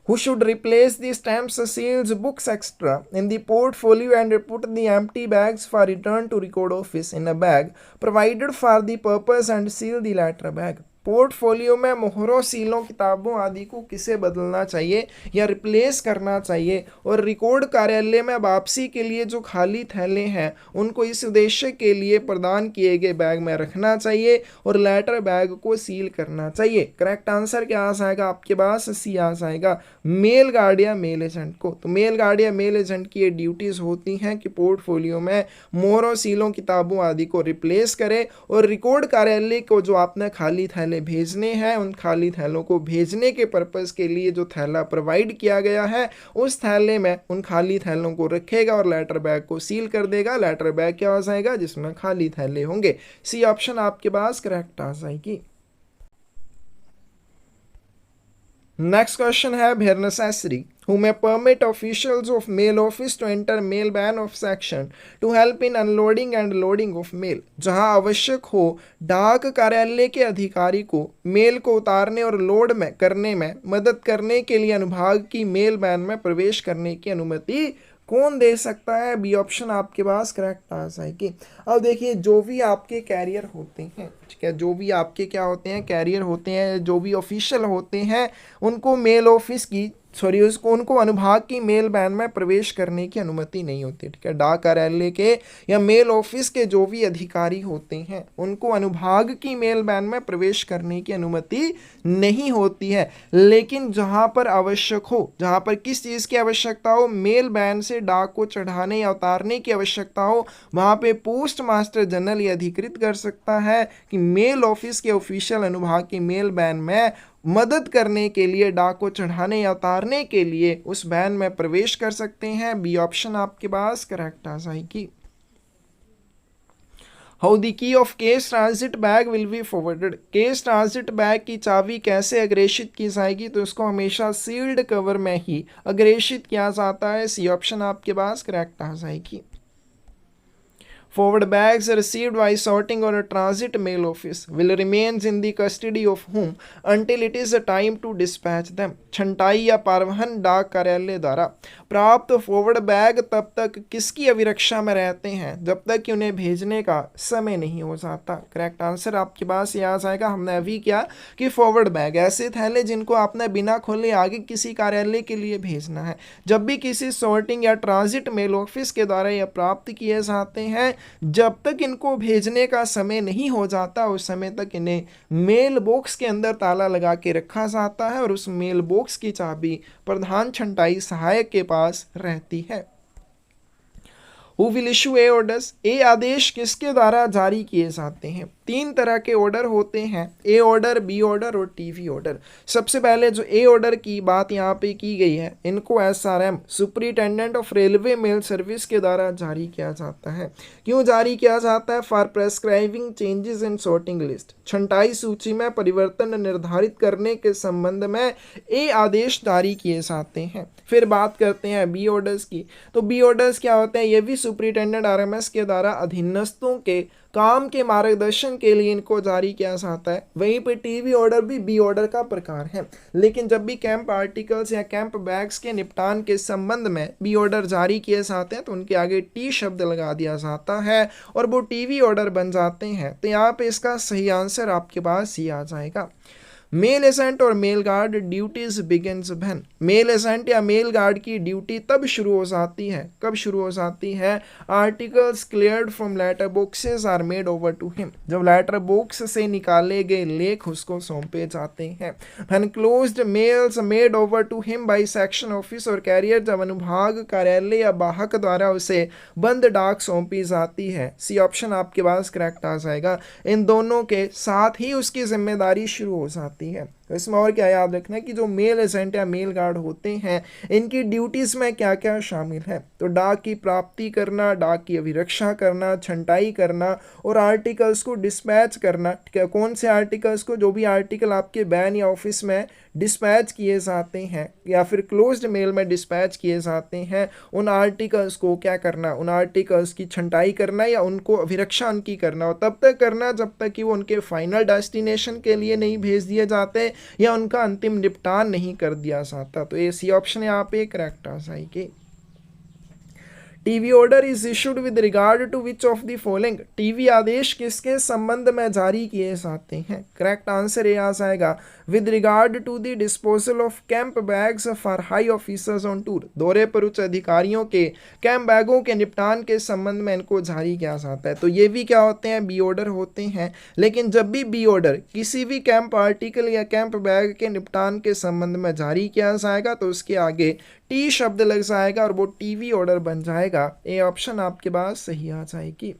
Who should replace the stamps, seals, books, etc. in the portfolio and put the empty bags for return to record office in a bag provided for the purpose and seal the latter bag? Portfolio में मोहरों, सीलों, किताबों आदि को किसे बदलना चाहिए या रिप्लेस करना चाहिए और रिकॉर्ड कार्यालय में वापसी के लिए जो खाली थैले हैं उनको इस उद्देश्य के लिए प्रदान किए गए बैग में रखना चाहिए और लेटर बैग को सील करना चाहिए। करेक्ट आंसर क्या आ जाएगा आपके पास, सी आ जाएगा। मेल गार्ड या मेल एजेंट को, तो मेल गार्ड या मेल एजेंट की ये ड्यूटीज होती हैं कि पोर्टफोलियो में मोहरों, सीलों, किताबों आदि को रिप्लेस करे और रिकॉर्ड कार्यालय को जो आपने खाली थैले भेजने हैं उन खाली थैलों को भेजने के पर्पस के लिए जो थैला प्रोवाइड किया गया है उस थैले में उन खाली थैलों को रखेगा और लेटर बैग को सील कर देगा। लेटर बैग क्या हो जाएगा, जिसमें खाली थैले होंगे। सी ऑप्शन आपके पास करेक्ट आ जाएगी। नेक्स्ट क्वेश्चन है where necessary who may permit officials of mail office to enter mail ban of section to help in unloading and loading of mail, जहां आवश्यक हो डाक कार्यालय के अधिकारी को मेल को उतारने और लोड में करने में मदद करने के लिए अनुभाग की मेल बैन में प्रवेश करने की अनुमति कौन दे सकता है। बी ऑप्शन आपके पास करेक्ट आ जाएगी। अब देखिए, जो भी आपके कैरियर होते हैं, ठीक है, जो भी आपके क्या होते हैं, कैरियर होते हैं, जो भी ऑफिशियल होते हैं, उनको मेल ऑफिस की उनको अनुभाग की मेल बैन में प्रवेश करने की अनुमति नहीं होती। ठीक है, डाक कार्यालय के या मेल ऑफिस के जो भी अधिकारी होते हैं उनको अनुभाग की मेल बैन में प्रवेश करने की अनुमति नहीं होती है। लेकिन जहां पर आवश्यक हो, जहां पर किस चीज़ की आवश्यकता हो, मेल बैन से डाक को चढ़ाने या उतारने की आवश्यकता हो, वहां पे पोस्ट मास्टर जनरल ये अधिकृत कर सकता है कि मेल ऑफिस के ऑफिशियल अनुभाग की मेल बैन में मदद करने के लिए, डाक को चढ़ाने या उतारने के लिए उस बैन में प्रवेश कर सकते हैं। बी ऑप्शन आपके पास करेक्ट आ जाएगी। How the key of case transit bag will be forwarded, case transit bag की चाबी कैसे अग्रेषित की जाएगी, तो इसको हमेशा सील्ड कवर में ही अग्रेषित किया जाता है। सी ऑप्शन आपके पास करेक्ट आ जाएगी। Forward bags received by sorting or a transit mail office will remain in the custody of whom until it is a time to dispatch them. छंटाई या परिवहन डाक कार्यालय द्वारा प्राप्त फॉरवर्ड बैग तब तक किसकी अभिरक्षा में रहते हैं, जब तक कि उन्हें भेजने का समय नहीं हो जाता। करेक्ट आंसर आपके पास ये आ जाएगा। हमने अभी क्या कि फॉरवर्ड बैग ऐसे थैले जिनको आपने बिना खोले आगे किसी कार्यालय के लिए भेजना है, जब भी किसी सॉर्टिंग या ट्रांजिट मेल ऑफिस के द्वारा यह प्राप्त किए जाते हैं, जब तक इनको भेजने का समय नहीं हो जाता उस समय तक इन्हें मेल बॉक्स के अंदर ताला लगा के रखा जाता है और उस मेल बॉक्स की चाबी प्रधान छंटाई सहायक के पास रहती है। Who will issue A orders? ए आदेश किसके द्वारा जारी किए जाते हैं, तीन तरह के ऑर्डर होते हैं, ए ऑर्डर, बी ऑर्डर और टीवी ऑर्डर। सबसे पहले जो ए ऑर्डर की बात यहाँ पे की गई है, इनको SRM superintendent of railway mail service के द्वारा जारी किया जाता है। क्यों जारी किया जाता है? For prescribing changes in sorting list, छंटाई सूची में परिवर्तन निर्धारित करने के संबंध में ए आदेश जारी किए जाते हैं। फिर बात करते हैं बी ऑर्डर्स की। तो बी ऑर्डर्स क्या होते हैं? ये भी सुपरिटेंडेंट आरएमएस के द्वारा अधीनस्थों के काम के मार्गदर्शन के लिए इनको जारी किया जाता है। वहीं पे टीवी ऑर्डर भी बी ऑर्डर का प्रकार है। लेकिन जब भी कैंप आर्टिकल्स या कैंप बैग्स के निपटान के संबंध में बी ऑर्डर जारी किए जाते हैं तो उनके आगे टी शब्द लगा दिया जाता है और वो टीवी ऑर्डर बन जाते हैं। तो यहाँ पे इसका सही आंसर आपके पास ये आ जाएगा। मेल एजेंट और mail guard duties begins when, mail agent या मेल गार्ड की ड्यूटी तब शुरू हो जाती है, कब शुरू हो जाती है? Articles cleared from letter boxes are made over to him, जब लेटर बॉक्स से निकाले गए लेख उसको सौंपे जाते हैं। When closed mails made over to him by section office और कैरियर, जब अनुभाग कार्यालय या वाहक द्वारा उसे बंद डाक सौंपी जाती है। सी ऑप्शन आपके पास करेक्ट आ जाएगा। इन दोनों के साथ ही उसकी जिम्मेदारी शुरू हो जाती है। तो इसमें और क्या याद रखना है कि जो मेल एजेंट या मेल गार्ड होते हैं इनकी ड्यूटीज में क्या क्या शामिल है? तो डाक की प्राप्ति करना, डाक की अभिरक्षा करना, छंटाई करना और आर्टिकल्स को डिस्पैच करना। कौन से आर्टिकल्स को? जो भी आर्टिकल आपके बैन या ऑफिस में डिस्पैच किए जाते हैं या फिर क्लोज्ड मेल में डिस्पैच किए जाते हैं, उन आर्टिकल्स को क्या करना? उन आर्टिकल्स की छंटाई करना या उनको अभिरक्षा उनकी करना, और तब तक करना जब तक कि वो उनके फाइनल डेस्टिनेशन के लिए नहीं भेज दिए जाते या उनका अंतिम निपटान नहीं कर दिया जाता। तो ये सी ऑप्शन यहाँ पे करेक्ट आ जाएगी। TV order is issued with regard to which of the following, TV आदेश किसके संबंध में जारी किए जाते हैं? करेक्ट आंसर ये आ जाएगा with regard to the disposal of camp bags for high officers on tour, दौरे पर उच्च अधिकारियों के कैंप बैगों के निपटान के संबंध में इनको जारी किया जाता है। तो ये भी क्या होते हैं? बी ऑर्डर होते हैं। लेकिन जब भी बी ऑर्डर किसी भी कैंप आर्टिकल या कैंप बैग के निपटान के संबंध में जारी किया जाएगा तो उसके आगे टी शब्द लग जाएगा और वो टीवी ऑर्डर बन जाएगा। ए ऑप्शन आपके पास सही आ जाएगी।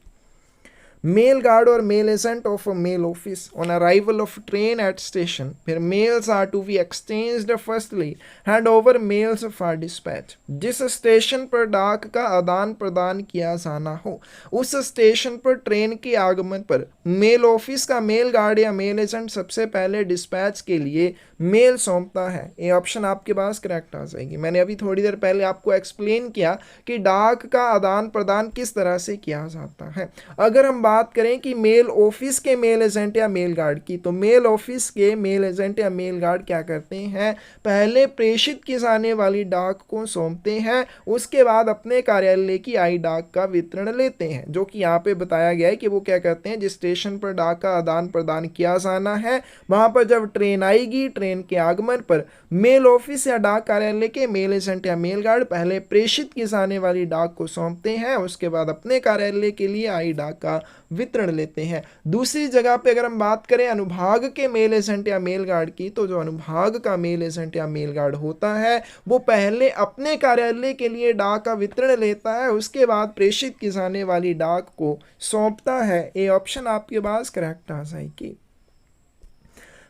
मेल गार्ड और mail agent of a mail office on arrival of train at station, फिर mails are to be exchanged firstly hand over mails for dispatch, जिस स्टेशन पर डाक का आदान प्रदान किया जाना हो उस स्टेशन पर ट्रेन के आगमन पर मेल ऑफिस का मेल गार्ड या मेल एजेंट सबसे पहले डिस्पैच के लिए मेल सौंपता है। ये ऑप्शन आपके पास करेक्ट आ जाएगी। मैंने अभी थोड़ी देर पहले आपको एक्सप्लेन किया कि डाक का आदान प्रदान किस तरह से किया जाता है। अगर हम बात करें कि मेल ऑफिस के मेल एजेंट या मेल गार्ड की, तो मेल ऑफिस के मेल एजेंट या मेल गार्ड क्या करते हैं? पहले प्रेषित की जाने वाली डाक को सौंपते हैं, उसके बाद अपने कार्यालय की आई डाक का वितरण लेते हैं, जो कि यहाँ पे बताया गया है कि वो क्या करते हैं, जिस स्टेशन पर डाक का आदान प्रदान किया जाना है वहां पर जब ट्रेन आएगी, ट्रेन के आगमन पर मेल ऑफिस या डाक कार्यालय के मेल एजेंट या मेल गार्ड पहले प्रेषित की जाने वाली डाक को सौंपते हैं, उसके बाद अपने कार्यालय के लिए आई डाक का वितरण लेते हैं। दूसरी जगह पे अगर हम बात करें अनुभाग के मेल एजेंट या मेल गार्ड की, तो जो अनुभाग का मेल एजेंट या मेल गार्ड होता है वो पहले अपने कार्यालय के लिए डाक का वितरण लेता है, उसके बाद प्रेषित की जाने वाली डाक को सौंपता है। ये ऑप्शन आपके पास करेक्ट आ जाएगी।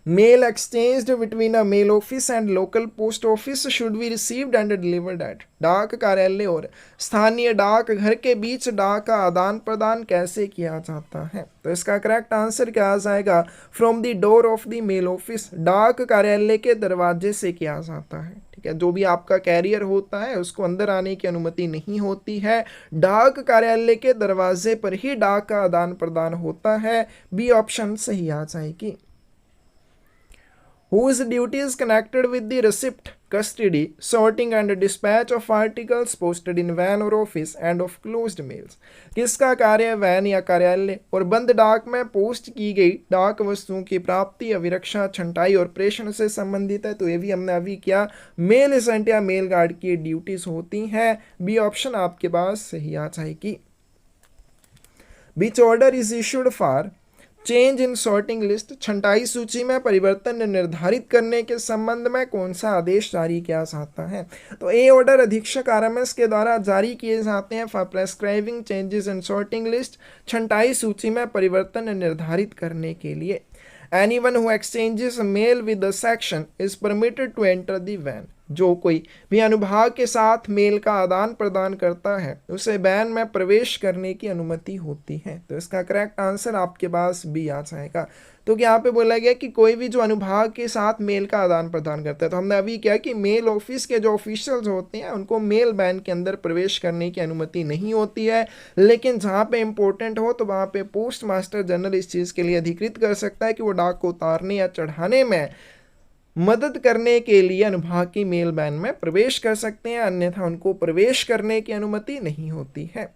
Mail exchanged between a mail office and local post office should be received and delivered at, डाक कार्यालय और स्थानीय डाक घर के बीच डाक का आदान प्रदान कैसे किया जाता है? तो इसका करेक्ट आंसर क्या आ जाएगा? From the door of the mail office, डाक कार्यालय के दरवाजे से किया जाता है। ठीक है, जो भी आपका कैरियर होता है उसको अंदर आने की अनुमति नहीं होती है, डाक कार्यालय के दरवाजे पर ही डाक का आदान प्रदान होता है। बी ऑप्शन सही आ जाएगी। Whose duty is connected with the receipt, custody, sorting and dispatch of articles posted in van or office and of closed mails, किसका कार्य वैन या कार्यालय और बंद डाक में पोस्ट की गई डाक वस्तुओं की प्राप्ति, अभिरक्षा, छंटाई और प्रेषण से संबंधित है? तो ये भी हमने अभी किया। मेल एजेंट या मेल गार्ड की ड्यूटीज होती हैं। बी ऑप्शन आपके पास सही आ जाएगी। Which order is issued for change in sorting list, छंटाई सूची में परिवर्तन निर्धारित करने के संबंध में कौन सा आदेश जारी किया जाता है? तो ए ऑर्डर अधीक्षक आरएमएस के द्वारा जारी किए जाते हैं for prescribing changes in sorting list, छंटाई सूची में परिवर्तन निर्धारित करने के लिए। Anyone who exchanges mail with the section is permitted to enter the van. जो कोई भी अनुभाग के साथ मेल का आदान प्रदान करता है उसे वैन में प्रवेश करने की अनुमति होती है। तो इसका करेक्ट आंसर आपके पास बी आ जाएगा। तो यहाँ पे बोला गया कि कोई भी जो अनुभाग के साथ मेल का आदान प्रदान करता है, तो हमने अभी क्या कि मेल ऑफिस के जो ऑफिशियल्स होते हैं उनको मेल वैन के अंदर प्रवेश करने की अनुमति नहीं होती है, लेकिन जहाँ पे इंपॉर्टेंट हो तो वहाँ पे पोस्ट मास्टर जनरल इस चीज़ के लिए अधिकृत कर सकता है कि वो डाक को उतारने या चढ़ाने में मदद करने के लिए अनुभाग की मेल वैन में प्रवेश कर सकते हैं, अन्यथा उनको प्रवेश करने की अनुमति नहीं होती है।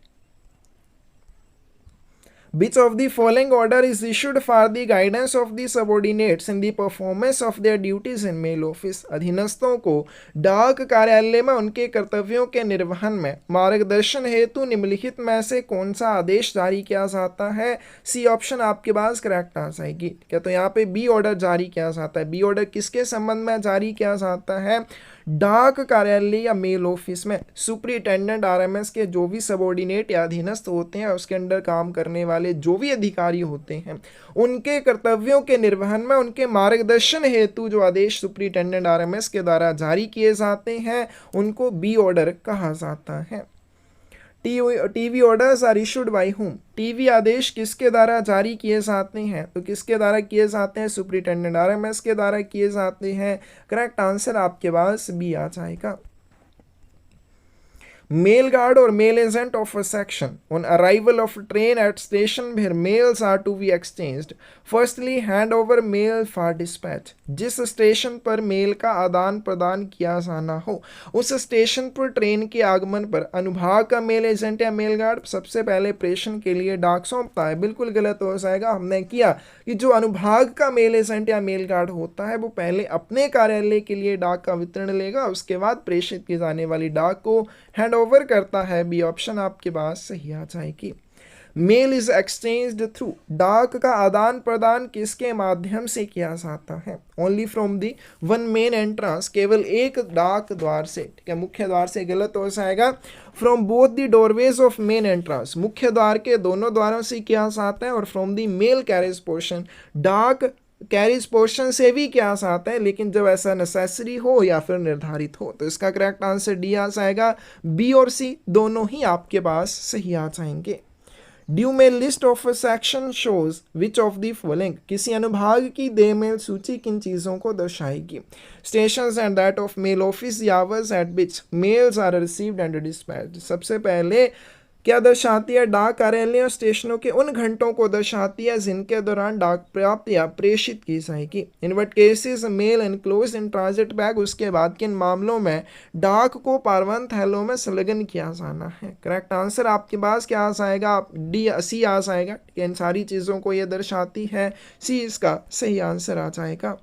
Which of the following order is issued for the guidance of the subordinates in the performance of their duties in mail office? अधीनस्थों को डाक कार्यालय में उनके कर्तव्यों के निर्वहन में मार्गदर्शन हेतु निम्नलिखित में से कौन सा आदेश जारी किया जाता है? सी ऑप्शन आपके पास करेक्ट आ जाएगी। क्या तो यहाँ पे बी ऑर्डर जारी किया जाता है। बी ऑर्डर किसके संबंध में जारी किया जाता है? डाक कार्यालय या मेल ऑफिस में सुपरिटेंडेंट आरएमएस के जो भी सबऑर्डिनेट या अधीनस्थ होते हैं, उसके अंडर काम करने वाले जो भी अधिकारी होते हैं, उनके कर्तव्यों के निर्वहन में उनके मार्गदर्शन हेतु जो आदेश सुपरिटेंडेंट आरएमएस के द्वारा जारी किए जाते हैं उनको बी ऑर्डर कहा जाता है। TV orders are issued by whom? TV आदेश किसके द्वारा जारी किए जाते हैं? तो किसके द्वारा किए जाते हैं? सुपरिटेंडेंट आरएमएस के द्वारा किए जाते हैं। करेक्ट आंसर आपके पास बी आ जाएगा। Mail guard or mail agent of a section on arrival of train at station where mails are to be exchanged firstly hand over mail for dispatch। जिस स्टेशन पर मेल का आदान प्रदान किया जाना हो उस स्टेशन पर ट्रेन के आगमन पर अनुभाग का मेल एजेंट या मेल गार्ड सबसे पहले प्रेषण के लिए डाक सौंपता है। बिल्कुल गलत हो जाएगा। हमने किया कि जो अनुभाग का मेल एजेंट या मेल गार्ड होता है वो पहले अपने कार्यालय के लिए डाक का वितरण लेगा, उसके बाद प्रेषित की जाने वाली डाक को हैंड ओवर करता है। बी ऑप्शन आपके पास सही आ जाएगी। मेल इज एक्सचेंज्ड थ्रू, डाक का आदान प्रदान किसके माध्यम से किया जाता है? Only from the one main entrance, केवल एक डाक द्वार से। ठीक है, मुख्य द्वार से गलत हो जाएगा। From both the doorways of main entrance, मुख्य द्वार के दोनों द्वारों से किया जाता है। और from the mail carriage portion, डाक कैरिज पोर्शन से भी क्या आता है, लेकिन जब ऐसा नेसेसरी हो या फिर निर्धारित हो। तो इसका करेक्ट आंसर डी आ जाएगा। बी और सी दोनों ही आपके पास सही आ जाएंगे। Due mail list of a section shows which of the following, किसी अनुभाग की दे मेल सूची किन चीज़ों को दर्शाएगी? Stations and that of mail office hours at which mails are received and dispatched. सबसे पहले क्या दर्शाती है? डाक कार्यालय और स्टेशनों के उन घंटों को दर्शाती है जिनके दौरान डाक प्राप्त या प्रेषित की जाएगी। In what cases mail enclose in transit bag, उसके बाद किन मामलों में डाक को पारवन थैलों में संलग्न किया जाना है? करेक्ट आंसर आपके पास क्या आ जाएगा? डी सी आ जाएगा। इन सारी चीज़ों को यह दर्शाती है। सी इसका सही आंसर आ जाएगा।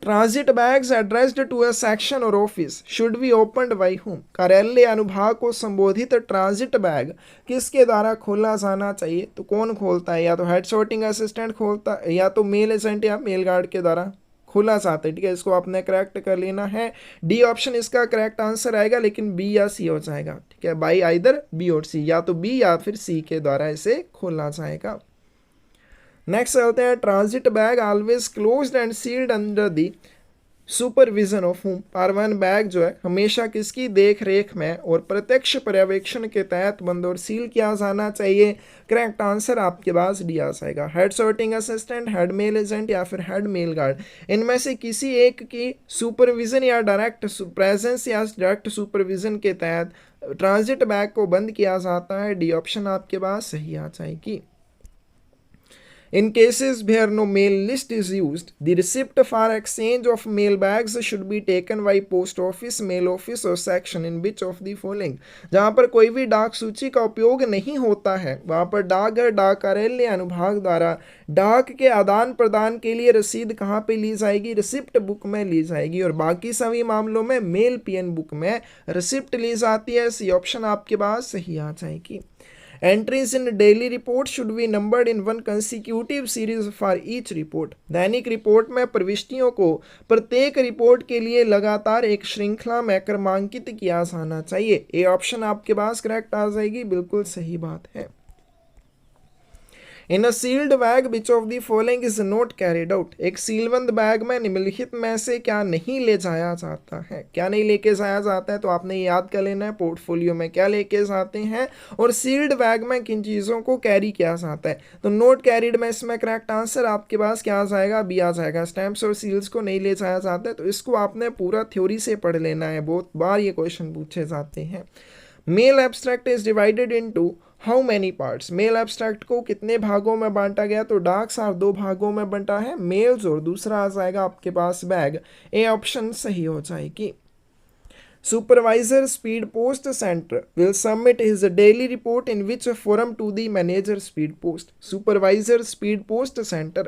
Transit bags addressed to a section और office should be opened by whom? कार्यालय अनुभाग को संबोधित ट्रांजिट बैग किसके द्वारा खोला जाना चाहिए? तो कौन खोलता है? या तो हेड सॉर्टिंग असिस्टेंट खोलता है, या तो मेल एजेंट या मेल गार्ड के द्वारा खोला जाता है। ठीक है, इसको आपने करेक्ट कर लेना है। डी ऑप्शन इसका करेक्ट आंसर आएगा, लेकिन बी या सी हो जाएगा। ठीक है, बाई आइदर बी और सी, या तो बी या फिर सी के द्वारा इसे खोला जाएगा। नेक्स्ट चलते हैं। Transit bag always closed and sealed under the supervision of whom? पारवन बैग जो है हमेशा किसकी देख रेख में और प्रत्यक्ष पर्यवेक्षण के तहत बंद और सील किया जाना चाहिए? करेक्ट आंसर आपके पास डी आ जाएगा। Head sorting assistant, head mail agent या फिर हेड मेल गार्ड, इनमें से किसी एक की सुपरविजन या डायरेक्ट प्रेजेंस या डायरेक्ट सुपरविजन के तहत ट्रांजिट बैग को बंद किया जाता है। डी ऑप्शन आपके पास सही आ जाएगी। In cases where no mail list is used, the receipt for exchange of mail bags should be taken by post office, mail office or section in which of the following? जहाँ पर कोई भी डाक सूची का उपयोग नहीं होता है वहाँ पर डाकघर, डाक कार्यालय अनुभाग द्वारा डाक के आदान प्रदान के लिए रसीद कहाँ पे ली जाएगी? रिसिप्ट बुक में ली जाएगी। और बाकी सभी मामलों में मेल पीएन बुक में रिसिप्ट ली जाती है। सी ऑप्शन आपके पास सही आ जाएगी। Entries in daily report should be numbered in one consecutive series for each report. Dainik report में प्रविष्टियों को प्रत्येक रिपोर्ट के लिए लगातार एक श्रृंखला में क्रमांकित किया जाना चाहिए। ये ऑप्शन आपके पास करेक्ट आ जाएगी, बिल्कुल सही बात है। In a sealed bag which of the following is not carried out. एक सीलबंद बैग में निम्नलिखित में से क्या नहीं ले जाया जाता है? क्या नहीं लेके जाया जाता है? तो आपने याद कर लेना है पोर्टफोलियो में क्या लेके जाते हैं और सील्ड बैग में किन चीज़ों को कैरी किया जाता है। तो नोट कैरिड में इसमें करेक्ट आंसर आपके पास क्या आ जाएगा? बी आ जाएगा। स्टैम्प्स और सील्स को नहीं ले जाया जाता है, तो इसको आपने पूरा थ्योरी से पढ़ लेना है, बहुत बार ये क्वेश्चन पूछे जाते हैं। Mail abstract is divided into how many parts. Mail abstract को कितने भागों में बांटा गया? तो डार्क्स आर 2 भागों में बंटा है, मेल्स, और दूसरा आ जाएगा आपके पास बैग। ए ऑप्शन सही हो जाएगी। Supervisor Speed Post Center will submit his daily report in which forum to the manager Speed Post। Supervisor Speed Post Center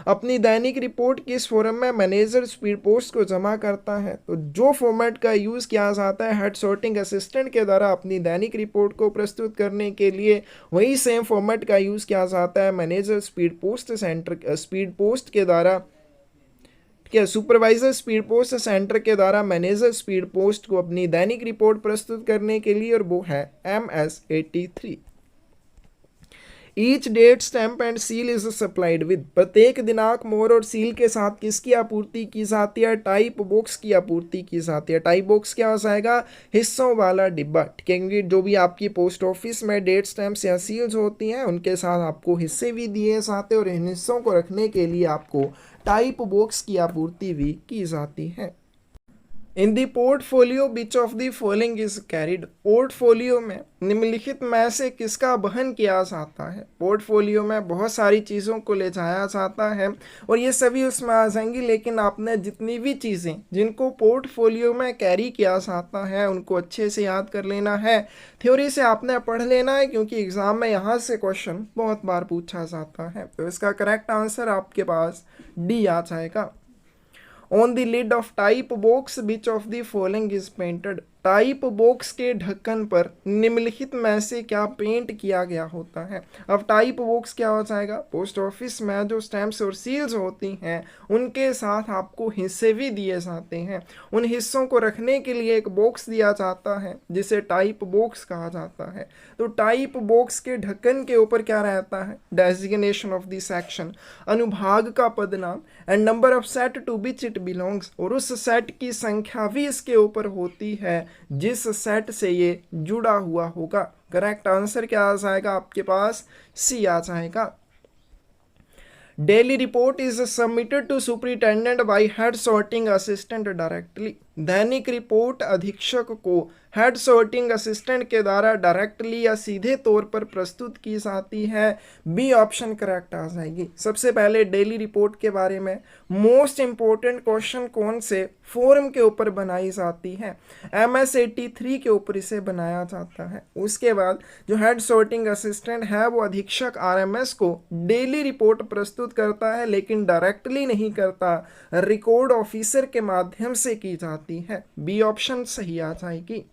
अपनी दैनिक रिपोर्ट किस फोरम में मैनेजर स्पीड पोस्ट को जमा करता है? तो जो फॉर्मेट का यूज़ किया जाता है हेड सॉर्टिंग असिस्टेंट के द्वारा अपनी दैनिक रिपोर्ट को प्रस्तुत करने के लिए, वही सेम फॉर्मेट का यूज़ किया जाता है manager speed post centre speed post के द्वारा। क्या सुपरवाइजर स्पीड पोस्ट सेंटर के द्वारा मैनेजर स्पीड पोस्ट को अपनी दैनिक रिपोर्ट प्रस्तुत करने के लिए, और वो है MS83। Each date stamp and seal is supplied with. प्रत्येक दिनांक, मोहर और सील के साथ किसकी आपूर्ति की जाती है? टाइप बॉक्स की आपूर्ति की जाती है। टाइप बॉक्स क्या हो जाएगा? हिस्सों वाला डिब्बा। ठीक है, क्योंकि जो भी आपकी पोस्ट ऑफिस में डेट स्टैम्प्स या सील्स होती हैं उनके साथ आपको हिस्से भी दिए जाते हैं, और इन हिस्सों को रखने के लिए आपको टाइप बॉक्स की आपूर्ति भी की जाती है। In the portfolio which of the following is carried. Portfolio में निम्नलिखित में से किसका वहन किया जाता है? पोर्टफोलियो में बहुत सारी चीज़ों को ले जाया जाता है और ये सभी उसमें आ जाएंगी, लेकिन आपने जितनी भी चीज़ें जिनको पोर्टफोलियो में कैरी किया जाता है उनको अच्छे से याद कर लेना है। थ्योरी से आपने पढ़ लेना है, क्योंकि एग्ज़ाम में यहाँ से क्वेश्चन बहुत बार पूछा जाता है। तो इसका करेक्ट आंसर आपके पास डी आ जाएगा। On the lid of type box which of the following is painted। Type box के ढक्कन पर निम्नलिखित में से क्या पेंट किया गया होता है? अब टाइप बॉक्स क्या हो जाएगा? पोस्ट ऑफिस में जो स्टैम्प्स और सील्स होती हैं उनके साथ आपको हिस्से भी दिए जाते हैं। उन हिस्सों को रखने के लिए एक बॉक्स दिया जाता है जिसे टाइप बॉक्स कहा जाता है। तो टाइप बॉक्स के ढक्कन के ऊपर क्या रहता है? डेजिग्नेशन ऑफ द सेक्शन, अनुभाग का पदनाम, and number of set to which it belongs, और उस सेट की संख्या भी इसके ऊपर होती है जिस सेट से ये जुड़ा हुआ होगा। करेक्ट आंसर क्या आ जाएगा आपके पास? सी आ जाएगा। Daily report is submitted to superintendent by head sorting assistant directly. दैनिक रिपोर्ट अधीक्षक को हेड सॉर्टिंग असिस्टेंट के द्वारा डायरेक्टली या सीधे तौर पर प्रस्तुत की जाती है। बी ऑप्शन करेक्ट आ जाएगी। सबसे पहले डेली रिपोर्ट के बारे में मोस्ट इंपॉर्टेंट क्वेश्चन कौन से फॉर्म के ऊपर बनाई जाती है? MS83 के ऊपर इसे बनाया जाता है। उसके बाद जो हेड सॉर्टिंग असिस्टेंट है वो अधीक्षक RMS को डेली रिपोर्ट प्रस्तुत करता है, लेकिन डायरेक्टली नहीं करता, रिकॉर्ड ऑफिसर के माध्यम से की जाती है। बी ऑप्शन सही आ जाएगी।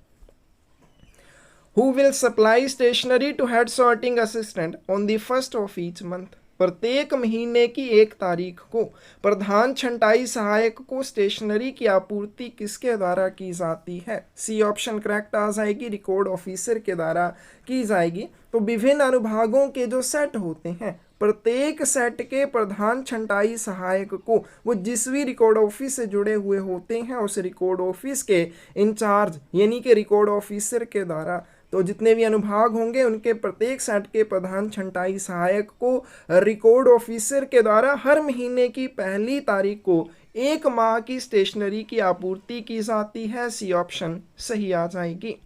Who will supply stationery to head sorting assistant on the first of each month? प्रत्येक महीने की 1 तारीख को प्रधान छंटाई सहायक को स्टेशनरी की आपूर्ति किसके द्वारा की जाती है? सी ऑप्शन करेक्ट आ जाएगी, रिकॉर्ड ऑफिसर के द्वारा की जाएगी। तो विभिन्न अनुभागों के जो सेट होते हैं, प्रत्येक सेट के प्रधान छंटाई सहायक को वो जिस भी रिकॉर्ड ऑफिस से जुड़े हुए होते हैं उस रिकॉर्ड ऑफिस के इंचार्ज यानी कि रिकॉर्ड ऑफिसर के द्वारा, तो जितने भी अनुभाग होंगे उनके प्रत्येक सेट के प्रधान छंटाई सहायक को रिकॉर्ड ऑफिसर के द्वारा हर महीने की पहली तारीख को 1 माह की स्टेशनरी की आपूर्ति की जाती है। सी ऑप्शन सही आ जाएगी।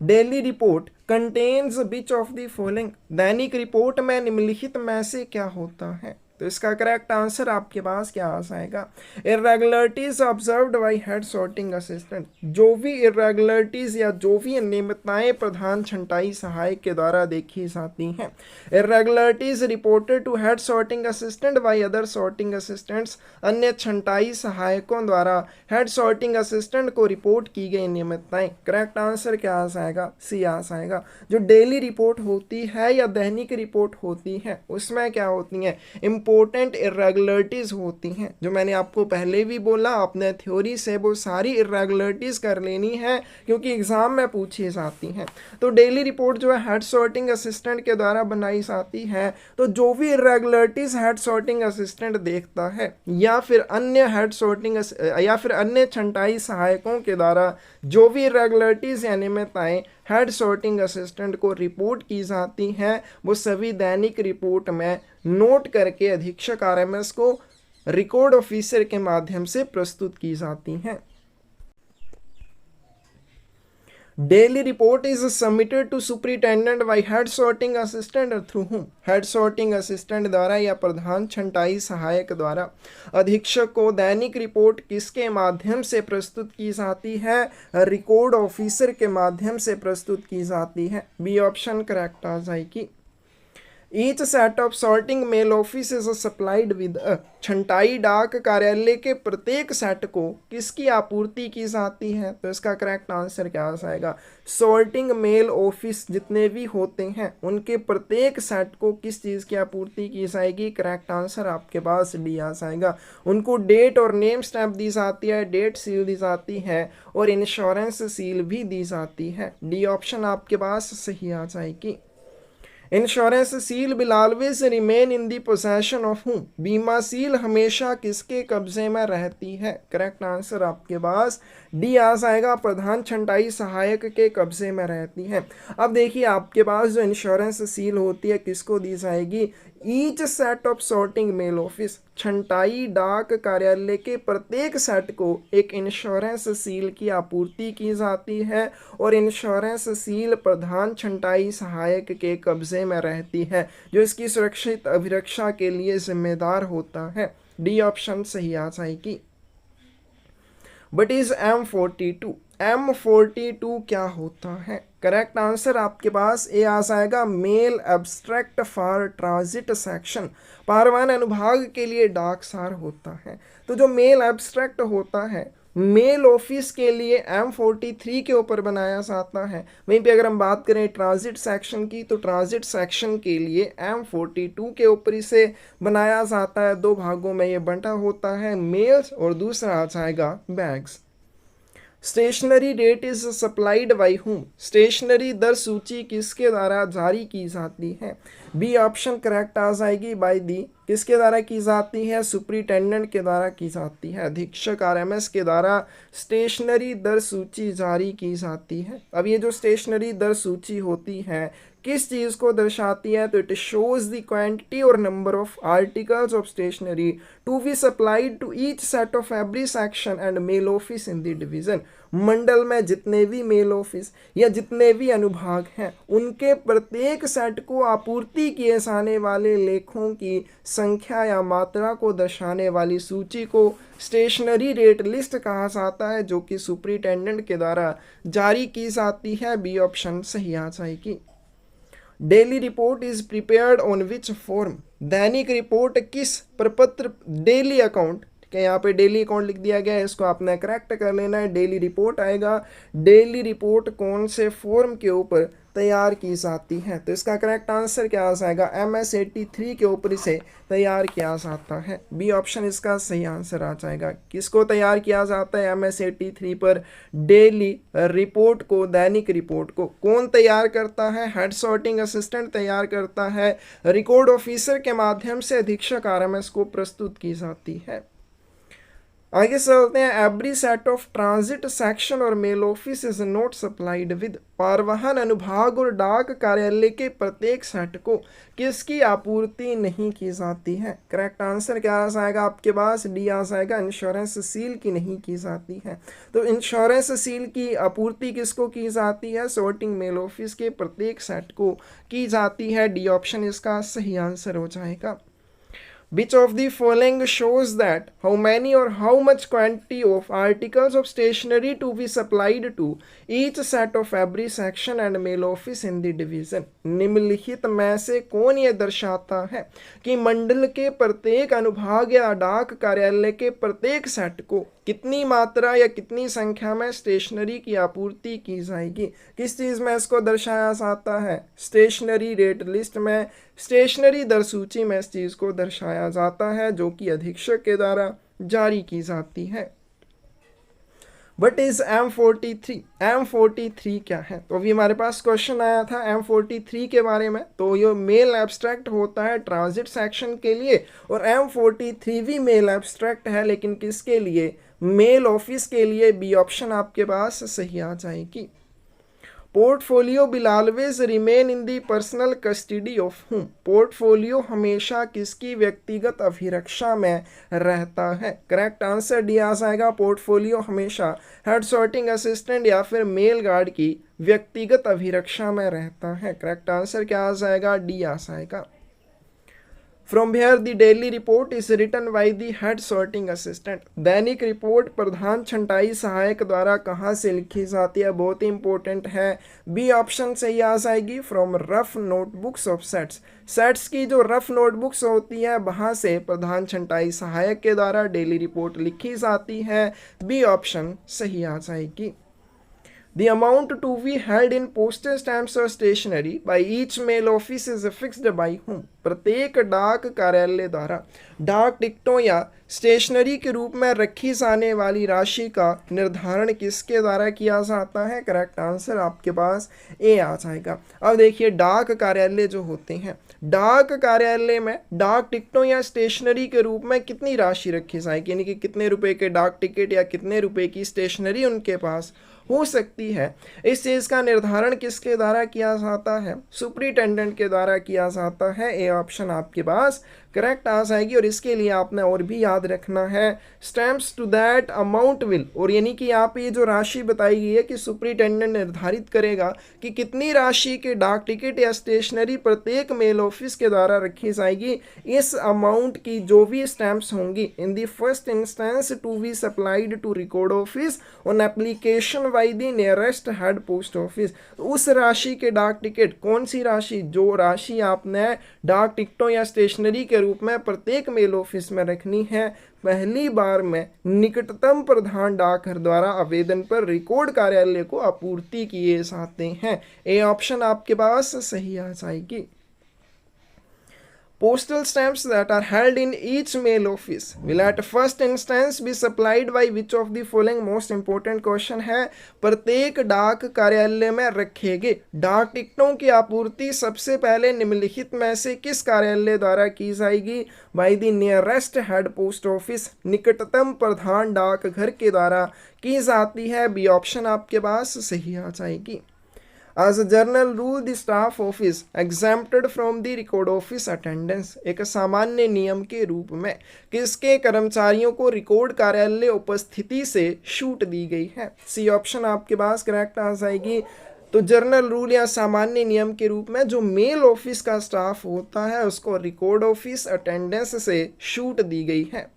Daily report contains which of the following. Dainik report में निम्नलिखित में से क्या होता है? तो इसका करेक्ट आंसर आपके पास क्या आ जाएगा? Irregularities observed bye head sorting assistant, जो भी इरेगुलरिटीज या जो भी अनियमितताएं प्रधान छंटाई सहायक के द्वारा देखी जाती हैं, irregularities reported to head sorting assistant by other sorting assistants, अन्य छंटाई सहायकों द्वारा हेड सॉर्टिंग असिस्टेंट को रिपोर्ट की गई नियमितताएं। करेक्ट आंसर क्या आ जाएगा? सी आ जाएगा। जो डेली रिपोर्ट होती है या दैनिक रिपोर्ट होती है उसमें क्या होती है? इंपॉर्टेंट इरेगुलरिटीज होती हैं। जो मैंने आपको पहले भी बोला, आपने थ्योरी से वो सारी इरेगुलरिटीज कर लेनी है क्योंकि एग्जाम में पूछी जाती हैं। तो डेली रिपोर्ट जो है हेड सॉर्टिंग असिस्टेंट के द्वारा बनाई जाती है। तो जो भी इरेगुलरिटीज हेड सॉर्टिंग असिस्टेंट देखता है या फिर अन्य छंटाई सहायकों के द्वारा जो भी इरेगुलरिटीज या अनियमितताएं हेड सॉर्टिंग असिस्टेंट को रिपोर्ट की जाती हैं, वो सभी दैनिक रिपोर्ट में नोट करके अधीक्षक आरएमएस को रिकॉर्ड ऑफिसर के माध्यम से प्रस्तुत की जाती हैं। Daily report is submitted to superintendent by head sorting assistant through whom, head sorting assistant द्वारा या प्रधान छंटाई सहायक द्वारा अधीक्षक को दैनिक रिपोर्ट किसके माध्यम से प्रस्तुत की जाती है? रिकॉर्ड ऑफिसर के माध्यम से प्रस्तुत की जाती है। बी ऑप्शन करेक्ट आ जाएगी। Each set of sorting mail office is supplied with छंटाई डाक कार्यालय के प्रत्येक सेट को किसकी आपूर्ति की जाती है? तो इसका करेक्ट आंसर क्या आ जाएगा? सॉर्टिंग मेल ऑफिस जितने भी होते हैं उनके प्रत्येक सेट को किस चीज़ की आपूर्ति की जाएगी? करेक्ट आंसर आपके पास डी आ जाएगा। उनको डेट और नेम स्टैम्प दी जाती है, डेट सील दी जाती है और इंश्योरेंस सील भी दी जाती है। डी ऑप्शन आपके पास सही आ जाएगी। Insurance seal will always remain in the possession of whom, बीमा सील हमेशा किसके कब्जे में रहती है? करेक्ट आंसर आपके पास डी आ जाएगा, प्रधान छंटाई सहायक के कब्जे में रहती है। अब देखिए आपके पास जो इंश्योरेंस सील होती है किसको दी जाएगी? Each set of sorting mail office, छंटाई डाक कार्यालय के प्रत्येक सेट को एक इंश्योरेंस सील की आपूर्ति की जाती है और इंश्योरेंस सील प्रधान छंटाई सहायक के कब्जे में रहती है जो इसकी सुरक्षित अभिरक्षा के लिए जिम्मेदार होता है। डी ऑप्शन सही आ जाएगी। बट इज M42, M42 क्या होता है? करेक्ट आंसर आपके पास ए आ जाएगा, mail abstract for transit section, पारवान अनुभाग के लिए डाकसार होता है। तो जो मेल एब्स्ट्रैक्ट होता है मेल ऑफिस के लिए M43 के ऊपर बनाया जाता है। वहीं पे अगर हम बात करें ट्रांजिट सेक्शन की तो ट्रांजिट सेक्शन के लिए M42 के ऊपर इसे बनाया जाता है। दो भागों में ये बंटा होता है, मेल्स और दूसरा आ जाएगा bags. Stationery rate is supplied by whom, stationery दर सूची किसके द्वारा जारी की जाती है? बी ऑप्शन करेक्ट आ जाएगी, बाई दी किसके द्वारा की जाती है? सुपरिटेंडेंट के द्वारा की जाती है, अधीक्षक आरएमएस के द्वारा स्टेशनरी दर सूची जारी की जाती है। अब ये जो स्टेशनरी दर सूची होती है किस चीज़ को दर्शाती है? तो इट शोज द क्वांटिटी और number of articles of stationery to be supplied to each set of every section and mail office in the division. मंडल में जितने भी मेल ऑफिस या जितने भी अनुभाग हैं उनके प्रत्येक सेट को आपूर्ति किए जाने वाले लेखों की संख्या या मात्रा को दर्शाने वाली सूची को स्टेशनरी रेट लिस्ट कहा जाता है जो कि सुपरिटेंडेंट के द्वारा जारी की जाती है। बी ऑप्शन सही आ जाएगी। Daily report is prepared on which form, Dainik report किस प्रपत्र? डेली अकाउंट, ठीक है, यहाँ पे डेली अकाउंट लिख दिया गया है, इसको आपने करेक्ट कर लेना है। डेली रिपोर्ट आएगा, डेली रिपोर्ट कौन से फॉर्म के ऊपर तैयार की जाती है? तो इसका करेक्ट आंसर क्या आ जाएगा? MS-83 के ऊपर इसे तैयार किया जाता है। बी ऑप्शन इसका सही आंसर आ जाएगा। किसको तैयार किया जाता है MS-83 पर? डेली रिपोर्ट को, दैनिक रिपोर्ट को कौन तैयार करता है? हेड सॉर्टिंग असिस्टेंट तैयार करता है। रिकॉर्ड ऑफिसर के माध्यम से अधीक्षक आरएमएस को प्रस्तुत की जाती है। आगे चलते हैं। Every set of transit section और mail office is not supplied with, पारवहन अनुभाग और डाक कार्यालय के प्रत्येक सेट को किसकी आपूर्ति नहीं की जाती है? करेक्ट आंसर क्या आ जाएगा आपके पास? डी आ जाएगा, इंश्योरेंस सील की नहीं की जाती है। तो इंश्योरेंस सील की आपूर्ति किसको की जाती है? सॉर्टिंग मेल ऑफिस के प्रत्येक सेट को की जाती है। डी ऑप्शन इसका सही आंसर हो जाएगा। Which of the following shows that how many or how much quantity of articles of stationery to be supplied to each set of every section and mail office in the division? निम्नलिखित में से कौन यह दर्शाता है कि मंडल के प्रत्येक अनुभाग या डाक कार्यालय के प्रत्येक सेट को कितनी मात्रा या कितनी संख्या में स्टेशनरी की आपूर्ति की जाएगी? किस चीज में इसको दर्शाया जाता है? स्टेशनरी रेट लिस्ट में, स्टेशनरी दर सूची में इस चीज को दर्शाया जाता है जो कि अधीक्षक के द्वारा जारी की जाती है। What is M43? M43 क्या है? तो अभी हमारे पास क्वेश्चन आया था M43 के बारे में। तो ये मेल एब्स्ट्रैक्ट होता है ट्रांजिट सेक्शन के लिए, और M43 भी मेल एब्स्ट्रैक्ट है, लेकिन किसके लिए? मेल ऑफिस के लिए। बी ऑप्शन आपके पास सही आ जाएगी। Portfolio will always remain in the personal custody of हुम? पोर्टफोलियो हमेशा किसकी व्यक्तिगत अभिरक्षा में रहता है? करेक्ट आंसर डी आ जाएगा। पोर्टफोलियो हमेशा हेड सॉर्टिंग असिस्टेंट या फिर मेल गार्ड की व्यक्तिगत अभिरक्षा में रहता है। करेक्ट आंसर क्या आ जाएगा? डी आ जाएगा। From where the daily report is written by the head sorting assistant? Dainik report प्रधान छंटाई सहायक द्वारा कहाँ से लिखी जाती है? बहुत ही इंपॉर्टेंट है। बी ऑप्शन सही आ जाएगी। From rough notebooks of sets? Sets की जो रफ नोटबुक्स होती है वहाँ से प्रधान छंटाई सहायक के द्वारा डेली रिपोर्ट लिखी जाती है। बी ऑप्शन सही आ जाएगी। The amount to be held in postage stamps or stationery by each mail office is fixed by whom? प्रत्येक डाक कार्यालय द्वारा डाक टिकटों या स्टेशनरी के रूप में रखी जाने वाली राशि का निर्धारण किसके द्वारा किया जाता है? करेक्ट आंसर आपके पास ए आ जाएगा। अब देखिए, डाक कार्यालय जो होते हैं, डाक कार्यालय में डाक टिकटों या स्टेशनरी के रूप में कितनी राशि रखी जाएगी, यानी कि कितने रुपए के डाक टिकट या कितने रुपए की स्टेशनरी उनके पास हो सकती है, इस चीज का निर्धारण किसके द्वारा किया जाता है? सुपरिटेंडेंट के द्वारा किया जाता है। ए ऑप्शन आपके पास करेक्ट आ जाएगी। और इसके लिए आपने और भी याद रखना है, stamps to that amount will, और यानी कि यहाँ पे ये जो राशि बताई गई है कि सुपरिटेंडेंट निर्धारित करेगा कि कितनी राशि के डाक टिकट या स्टेशनरी प्रत्येक मेल ऑफिस के द्वारा रखी जाएगी। इस अमाउंट की जो भी स्टैम्प्स होंगी in the first instance to be supplied to record office on application by the nearest head post office. उस राशि के डाक टिकट, कौन सी राशि? जो राशि आपने डाक टिकटों या स्टेशनरी के रूप में प्रत्येक मेल ऑफिस में रखनी है, पहली बार में निकटतम प्रधान डाकघर द्वारा आवेदन पर रिकॉर्ड कार्यालय को आपूर्ति किए जाते हैं। ए ऑप्शन आपके पास सही आ जाएगी। Postal stamps that are held in each mail office will at first instance be supplied by which of the following? most important question है। प्रत्येक डाक कार्यालय में रखे गए डाक टिकटों की आपूर्ति सबसे पहले निम्नलिखित में से किस कार्यालय द्वारा की जाएगी? By the nearest head post office, निकटतम प्रधान डाकघर के द्वारा की जाती है। बी ऑप्शन आपके पास सही आ जाएगी। As a general rule, the staff office exempted from the record office attendance? एक सामान्य नियम के रूप में किसके कर्मचारियों को रिकॉर्ड कार्यालय उपस्थिति से छूट दी गई है? सी ऑप्शन आपके पास करेक्ट आ जाएगी। तो जर्नल रूल या सामान्य नियम के रूप में जो मेल ऑफिस का स्टाफ होता है उसको रिकॉर्ड ऑफिस अटेंडेंस से छूट दी गई है।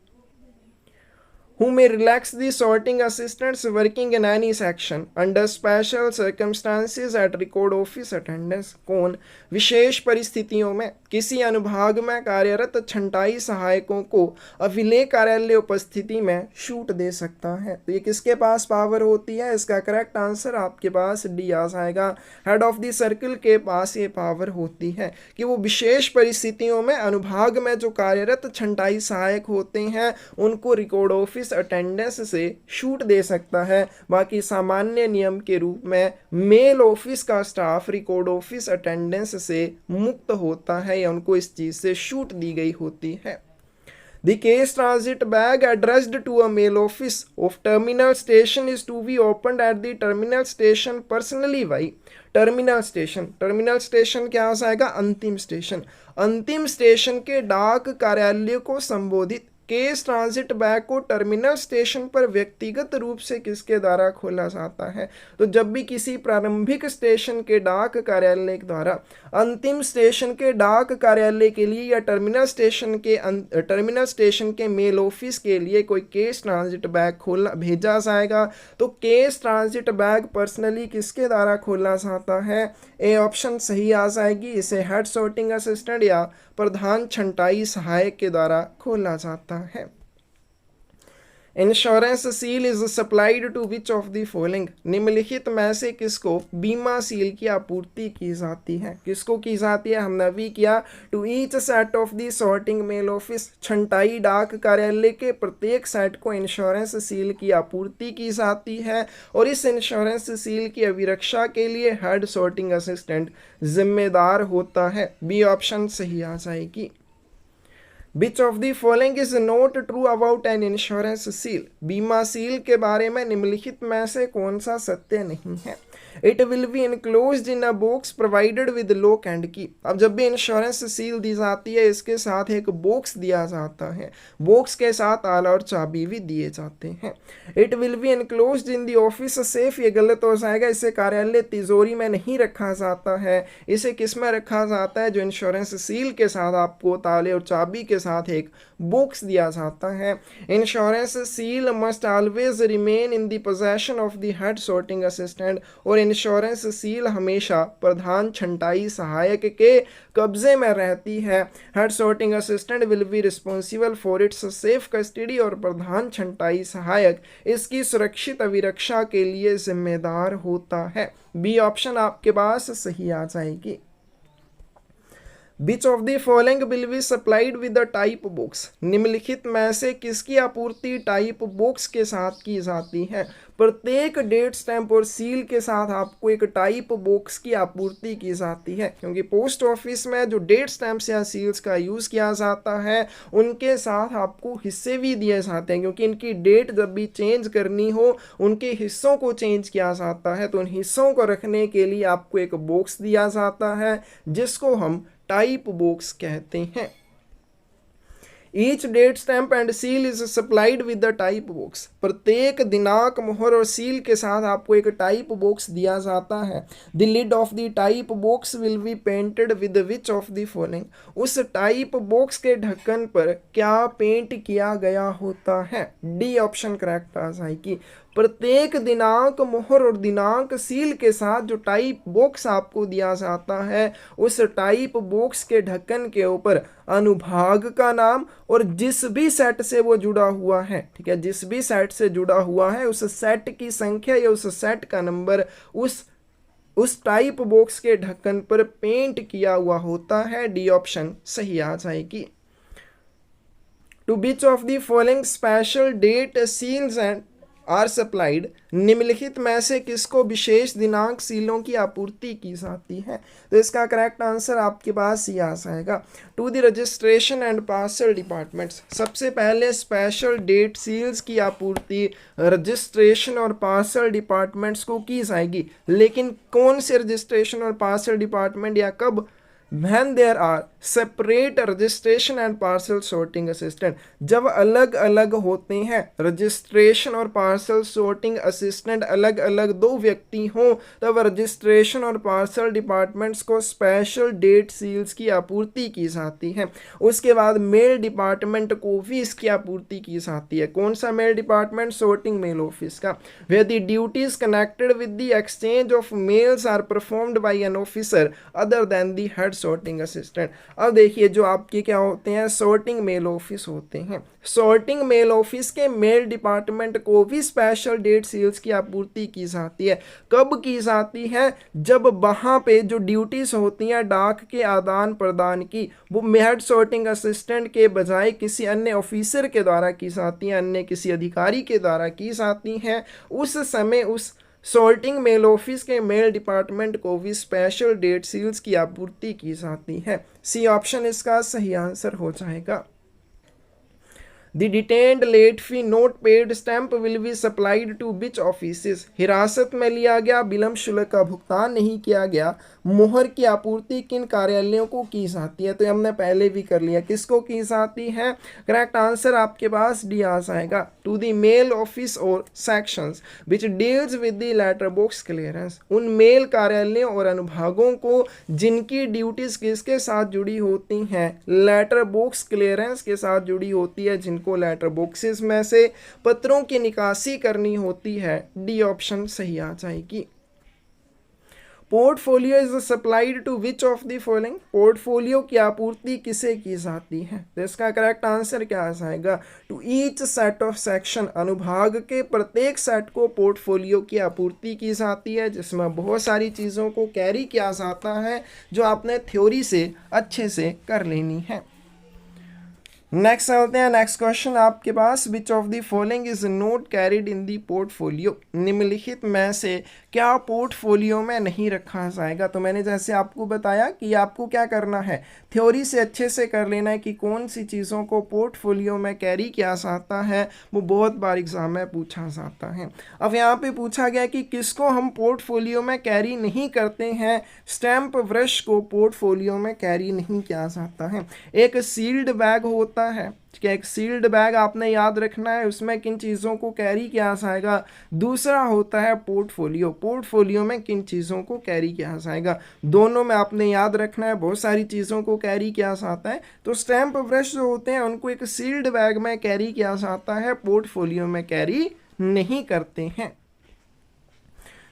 Who may relax the sorting assistants working in any section under special circumstances at record office attendance? कौन विशेष परिस्थितियों में किसी अनुभाग में कार्यरत छंटाई सहायकों को अभिलेख कार्यालय उपस्थिति में छूट दे सकता है? तो ये किसके पास पावर होती है? इसका करेक्ट आंसर आपके पास डी आ जाएगा। हेड ऑफ द सर्कल के पास ये पावर होती है कि वो विशेष परिस्थितियों में अनुभाग में जो कार्यरत छंटाई सहायक होते हैं उनको रिकॉर्ड ऑफिस अटेंडेंस से छूट दे सकता है। बाकी सामान्य नियम के रूप में मेल ऑफिस का स्टाफ रिकॉर्ड ऑफिस अटेंडेंस से मुक्त होता है या उनको इस चीज से छूट दी गई होती है। The case transit bag addressed to a mail office of terminal station is to be opened at the terminal station personally by? Terminal station, terminal station क्या आ जाएगा? अंतिम स्टेशन। अंतिम स्टेशन के डाक कार्यालय को संबोधित केस ट्रांजिट बैग को टर्मिनल स्टेशन पर व्यक्तिगत रूप से किसके द्वारा खोला जाता है? तो जब भी किसी प्रारंभिक स्टेशन के डाक कार्यालय द्वारा अंतिम स्टेशन के डाक कार्यालय के लिए या टर्मिनल स्टेशन के मेल ऑफिस के लिए कोई केस ट्रांजिट बैग खोला भेजा जाएगा, तो केस ट्रांजिट बैग पर्सनली किसके द्वारा खोला जाता है? ए ऑप्शन सही आ जाएगी। इसे हेड सॉर्टिंग असिस्टेंट या प्रधान छंटाई सहायक के द्वारा खोला जाता है। Insurance seal is supplied to which of the following? निम्नलिखित में से किसको बीमा सील की आपूर्ति की जाती है? किसको की जाती है? हमने अभी किया to each set of the sorting mail office, छंटाई डाक कार्यालय के प्रत्येक सेट को इंश्योरेंस सील की आपूर्ति की जाती है और इस इंश्योरेंस सील की अभिरक्षा के लिए हेड सॉर्टिंग असिस्टेंट जिम्मेदार होता है। बी ऑप्शन सही आ जाएगी। Which of the following is not true about an insurance seal? बीमा सील के बारे में निम्नलिखित में से कौन सा सत्य नहीं है? It will be enclosed in a box provided with lock and key. अब जब भी इंश्योरेंस सील दी जाती है इसके साथ एक बॉक्स दिया जाता है, बॉक्स के साथ ताला और चाबी भी दिए जाते हैं। It will be enclosed in the office safe, ये गलत हो जाएगा। इसे कार्यालय तिजोरी में नहीं रखा जाता है, इसे किस में रखा जाता है? जो इंश्योरेंस सील के साथ आपको ताले और चाबी के साथ एक बॉक्स दिया जाता है। Insurance seal must always remain in the possession of the head sorting assistant, और इंश्योरेंस सील हमेशा प्रधान छंटाई सहायक के कब्जे में रहती है। Head sorting assistant will be responsible for its safe custody, और प्रधान छंटाई सहायक इसकी सुरक्षित अभिरक्षा के लिए जिम्मेदार होता है। बी ऑप्शन आपके पास सही आ जाएगी। Which of the following will be supplied with the type box? निम्नलिखित में से किसकी आपूर्ति टाइप बॉक्स के साथ की जाती है? प्रत्येक डेट स्टैंप और सील के साथ आपको एक टाइप बॉक्स की आपूर्ति की जाती है, क्योंकि पोस्ट ऑफिस में जो डेट स्टैंप्स या सील्स का यूज़ किया जाता है उनके साथ आपको हिस्से भी दिए जाते हैं, क्योंकि इनकी डेट जब भी चेंज करनी हो उनके हिस्सों को चेंज किया जाता है, तो उन हिस्सों को रखने के लिए आपको एक बॉक्स दिया जाता है जिसको हम टाइप बॉक्स कहते हैं। Each date stamp and seal is supplied with the type box. प्रत्येक दिनांक, मोहर और सील के साथ आपको एक टाइप बॉक्स दिया जाता है। The lid of the type box will be painted with which of the following? उस टाइप बॉक्स के ढक्कन पर क्या पेंट किया गया होता है? डी ऑप्शन करेक्ट आ जाएगी। प्रत्येक दिनांक, मोहर और दिनांक सील के साथ जो टाइप बॉक्स आपको दिया जाता है उस टाइप बॉक्स के ढक्कन के ऊपर अनुभाग का नाम और जिस भी सेट से वो जुड़ा हुआ है, ठीक है, जिस भी सेट से जुड़ा हुआ है उस सेट की संख्या या उस सेट का नंबर उस टाइप बॉक्स के ढक्कन पर पेंट किया हुआ होता है। डी ऑप्शन सही आ जाएगी। To which of the following special date seals and are supplied? निम्नलिखित में से किसको विशेष दिनांक सीलों की आपूर्ति की जाती है? तो इसका करेक्ट आंसर आपके पास ही आ जाएगा। To the registration and parcel departments. सबसे पहले स्पेशल डेट सील्स की आपूर्ति रजिस्ट्रेशन और पार्सल डिपार्टमेंट्स को की जाएगी, लेकिन कौन से रजिस्ट्रेशन और पार्सल डिपार्टमेंट या कब? when there are separate registration and parcel sorting assistant, जब अलग अलग होते हैं रजिस्ट्रेशन और पार्सल sorting assistant, अलग अलग दो व्यक्ति हों, तब रजिस्ट्रेशन और पार्सल डिपार्टमेंट्स को स्पेशल डेट सील्स की आपूर्ति की जाती है। उसके बाद मेल डिपार्टमेंट को भी इसकी आपूर्ति की जाती है। कौन सा mail department? sorting mail office का। where the duties connected with the exchange of mails are performed by an officer other than the head sorting assistant. अब देखिए जो आपके क्या होते हैं, सॉर्टिंग मेल ऑफिस होते हैं। सॉर्टिंग मेल ऑफिस के मेल डिपार्टमेंट को भी स्पेशल डेट सील्स की आपूर्ति की जाती है। कब की जाती है? जब वहाँ पे जो ड्यूटीज होती हैं डाक के आदान प्रदान की, वो हेड सॉर्टिंग असिस्टेंट के बजाय किसी अन्य ऑफिसर के द्वारा की जाती हैं, अन्य किसी अधिकारी के द्वारा की जाती हैं। उस समय उस सॉर्टिंग मेल ऑफिस के मेल डिपार्टमेंट को भी स्पेशल डेट सील्स की आपूर्ति की जाती है। सी ऑप्शन इसका सही आंसर हो जाएगा। The detained late fee not paid stamp will be supplied to which offices? हिरासत में लिया गया, विलम्ब शुल्क का भुगतान नहीं किया गया, मोहर की आपूर्ति किन कार्यालयों को की जाती है? तो हमने पहले भी कर लिया, किसको की जाती है? करेक्ट आंसर आपके पास डी आ जाएगा, टू द मेल ऑफिस और sections which deals with the letter box clearance. उन मेल कार्यालयों और अनुभागों को जिनकी ड्यूटीज किसके साथ जुड़ी होती हैं? लेटर बॉक्स क्लियरेंस के साथ जुड़ी होती है, जिनको लेटर बॉक्सेस में से पत्रों की निकासी करनी होती है। डी ऑप्शन सही आ जाएगी। Portfolio is supplied to which of the following? Portfolio की आपूर्ति किसे की जाती है? तो इसका करेक्ट आंसर क्या आ जाएगा? To each set of section, अनुभाग के प्रत्येक सेट को पोर्टफोलियो की आपूर्ति की जाती है, जिसमें बहुत सारी चीज़ों को कैरी किया जाता है जो आपने थ्योरी से अच्छे से कर लेनी है। नेक्स्ट चलते हैं, नेक्स्ट क्वेश्चन आपके पास, which of the following is not carried in the portfolio? निम्नलिखित में से क्या पोर्टफोलियो में नहीं रखा जाएगा? तो मैंने जैसे आपको बताया कि आपको क्या करना है, थ्योरी से अच्छे से कर लेना है कि कौन सी चीज़ों को पोर्टफोलियो में कैरी किया जाता है, वो बहुत बार एग्जाम में पूछा जाता है। अब यहाँ पे पूछा गया कि किसको हम पोर्टफोलियो में कैरी नहीं करते हैं? स्टैम्प ब्रश को पोर्टफोलियो में कैरी नहीं किया जाता है। एक सील्ड बैग होता है, कि एक सील्ड बैग आपने याद रखना है, उसमें किन चीज़ों को कैरी किया जाएगा। दूसरा होता है पोर्टफोलियो, पोर्टफोलियो में किन चीज़ों को कैरी किया जाएगा। दोनों में आपने याद रखना है, बहुत सारी चीज़ों को कैरी किया जाता है। तो स्टैम्प ब्रश जो होते हैं उनको एक सील्ड बैग में कैरी किया जाता है, पोर्टफोलियो में कैरी नहीं करते हैं।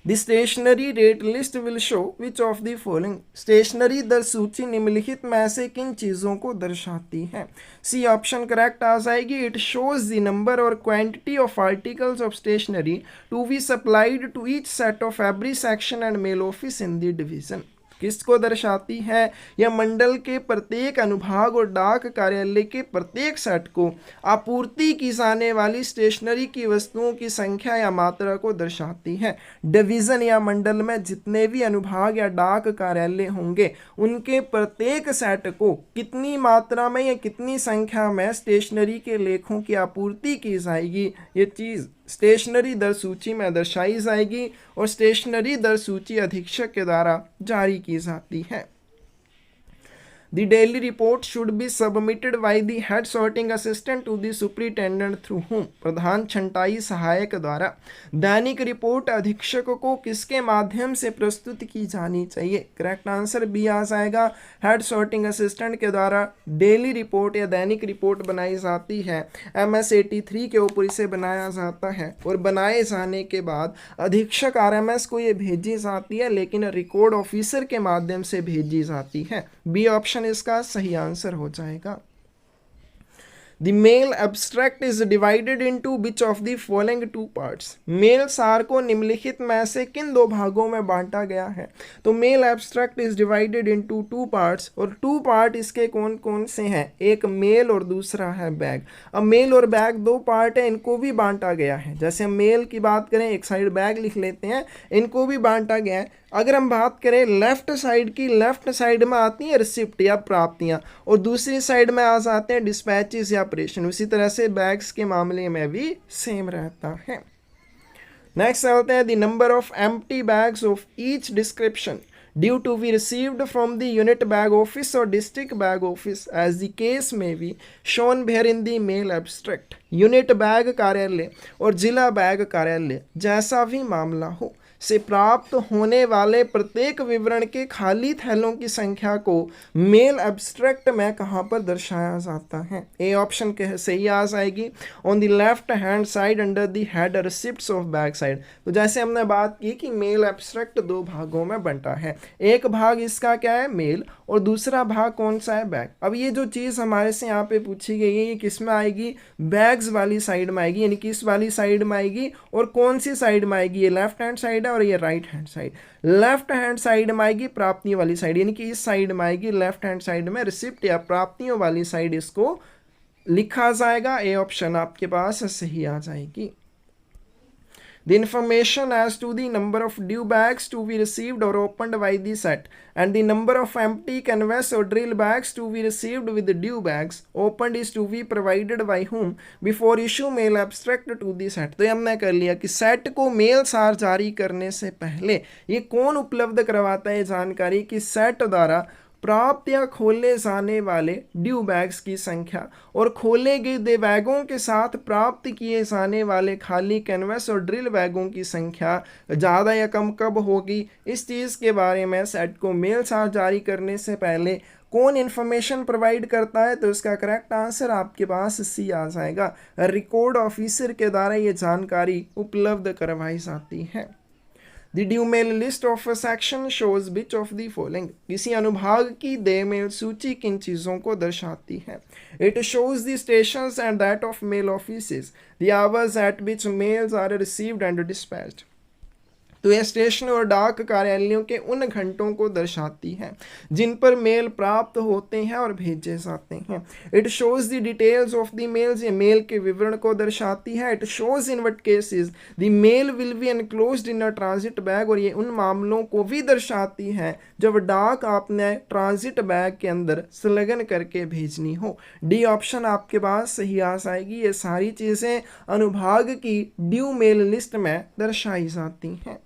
The stationery rate list will show which of the following? Stationery दर सूची निम्नलिखित में से किन चीज़ों को दर्शाती है? सी ऑप्शन करेक्ट आ जाएगी। इट शोज द नंबर और quantity of articles of stationery to be supplied to each set of every section and mail office in the division. किसको दर्शाती है? यह मंडल के प्रत्येक अनुभाग और डाक कार्यालय के प्रत्येक सेट को आपूर्ति की जाने वाली स्टेशनरी की वस्तुओं की संख्या या मात्रा को दर्शाती है। डिवीजन या मंडल में जितने भी अनुभाग या डाक कार्यालय होंगे उनके प्रत्येक सेट को कितनी मात्रा में या कितनी संख्या में स्टेशनरी के लेखों की आपूर्ति की जाएगी, ये चीज़ स्टेशनरी दर सूची में दर्शाई जाएगी और स्टेशनरी दर सूची अधीक्षक के द्वारा जारी की जाती है। The daily report should be submitted by the head sorting assistant to the superintendent through whom? प्रधान छंटाई सहायक द्वारा दैनिक रिपोर्ट अधीक्षक को किसके माध्यम से प्रस्तुत की जानी चाहिए? करेक्ट आंसर बी आ जाएगा, हेड सॉर्टिंग असिस्टेंट के द्वारा डेली रिपोर्ट या दैनिक रिपोर्ट बनाई जाती है। MS 83 के ऊपर इसे बनाया जाता है और बनाए जाने के बाद अधीक्षक RMS को ये भेजी जाती है, लेकिन रिकॉर्ड ऑफिसर के माध्यम से भेजी जाती है। बी ऑप्शन इसका सही आंसर हो जाएगा। The mail abstract is divided into which of the following two parts? Mail सार को निम्नलिखित में से किन दो भागों में बांटा गया है? तो mail abstract is divided into two parts, और टू पार्ट इसके कौन कौन से हैं? एक मेल और दूसरा है बैग। अब मेल और बैग दो पार्ट है, इनको भी बांटा गया है। जैसे हम मेल की बात करें, एक साइड बैग लिख लेते हैं, इनको भी बांटा गया है। अगर हम बात करें लेफ्ट साइड की, लेफ्ट साइड में आती है रिसिप्ट या प्राप्तियां और दूसरी साइड में आ जाते हैं डिस्पैचेस या ऑपरेशन। उसी तरह से बैग्स के मामले में भी सेम रहता है। नेक्स्ट चलते हैं, the number of empty bags of each description due to be received from the unit bag office or district bag office as the case may be shown here in the mail abstract। Unit bag कार्यालय और जिला बैग कार्यालय जैसा भी मामला हो से प्राप्त होने वाले प्रत्येक विवरण के खाली थैलों की संख्या को मेल एब्स्ट्रैक्ट में कहाँ पर दर्शाया जाता है? ए ऑप्शन के सही आ जाएगी, on the left hand side under the head receipts of back side. तो जैसे हमने बात की कि मेल एब्स्ट्रैक्ट दो भागों में बंटा है, एक भाग इसका क्या है? मेल, और दूसरा भाग कौन सा है? बैग। अब ये जो चीज़ हमारे से यहाँ पे पूछी गई है, ये किस में आएगी? बैग्स वाली साइड में आएगी, यानी कि इस वाली साइड में आएगी। और कौन सी साइड में आएगी? ये लेफ्ट हैंड साइड है और ये right hand side. Left hand side में आएगी प्राप्तियों वाली साइड, यानी कि इस साइड में आएगी लेफ्ट हैंड साइड में रिसिप्ट या प्राप्तियों वाली साइड इसको लिखा जाएगा। ए ऑप्शन आपके पास सही आ जाएगी। The information as to the number of due bags to be received और opened by the set and the number of empty canvas or drill bags to be received with the due bags opened is to be provided by whom before issue mail abstract to the set। तो हमने कर लिया कि सेट को मेल सार जारी करने से पहले ये कौन उपलब्ध करवाता है जानकारी कि सेट द्वारा प्राप्त या खोले जाने वाले ड्यू बैग्स की संख्या और खोले गए बैगों के साथ प्राप्त किए जाने वाले खाली कैनवस और ड्रिल बैगों की संख्या ज़्यादा या कम कब होगी। इस चीज़ के बारे में सेट को मेल सार जारी करने से पहले कौन इन्फॉर्मेशन प्रोवाइड करता है, तो इसका करेक्ट आंसर आपके पास सी आ जाएगा। रिकॉर्ड ऑफिसर के द्वारा ये जानकारी उपलब्ध करवाई जाती है। The due mail list of a section shows which of the following। किसी अनुभाग की देय मेल सूची किन चीज़ों को दर्शाती है। It shows the stations and that of mail offices, the hours at which mails are received and dispatched। तो यह स्टेशन और डाक कार्यालयों के उन घंटों को दर्शाती है जिन पर मेल प्राप्त होते हैं और भेजे जाते हैं। It shows the details of the mails, ये मेल के विवरण को दर्शाती है। It shows in what cases the mail will be enclosed in a transit bag, और ये उन मामलों को भी दर्शाती है जब डाक आपने ट्रांजिट बैग के अंदर संलग्न करके भेजनी हो। डी ऑप्शन आपके पास सही आ जाएगी। ये सारी चीज़ें अनुभाग की ड्यू मेल लिस्ट में दर्शाई जाती हैं।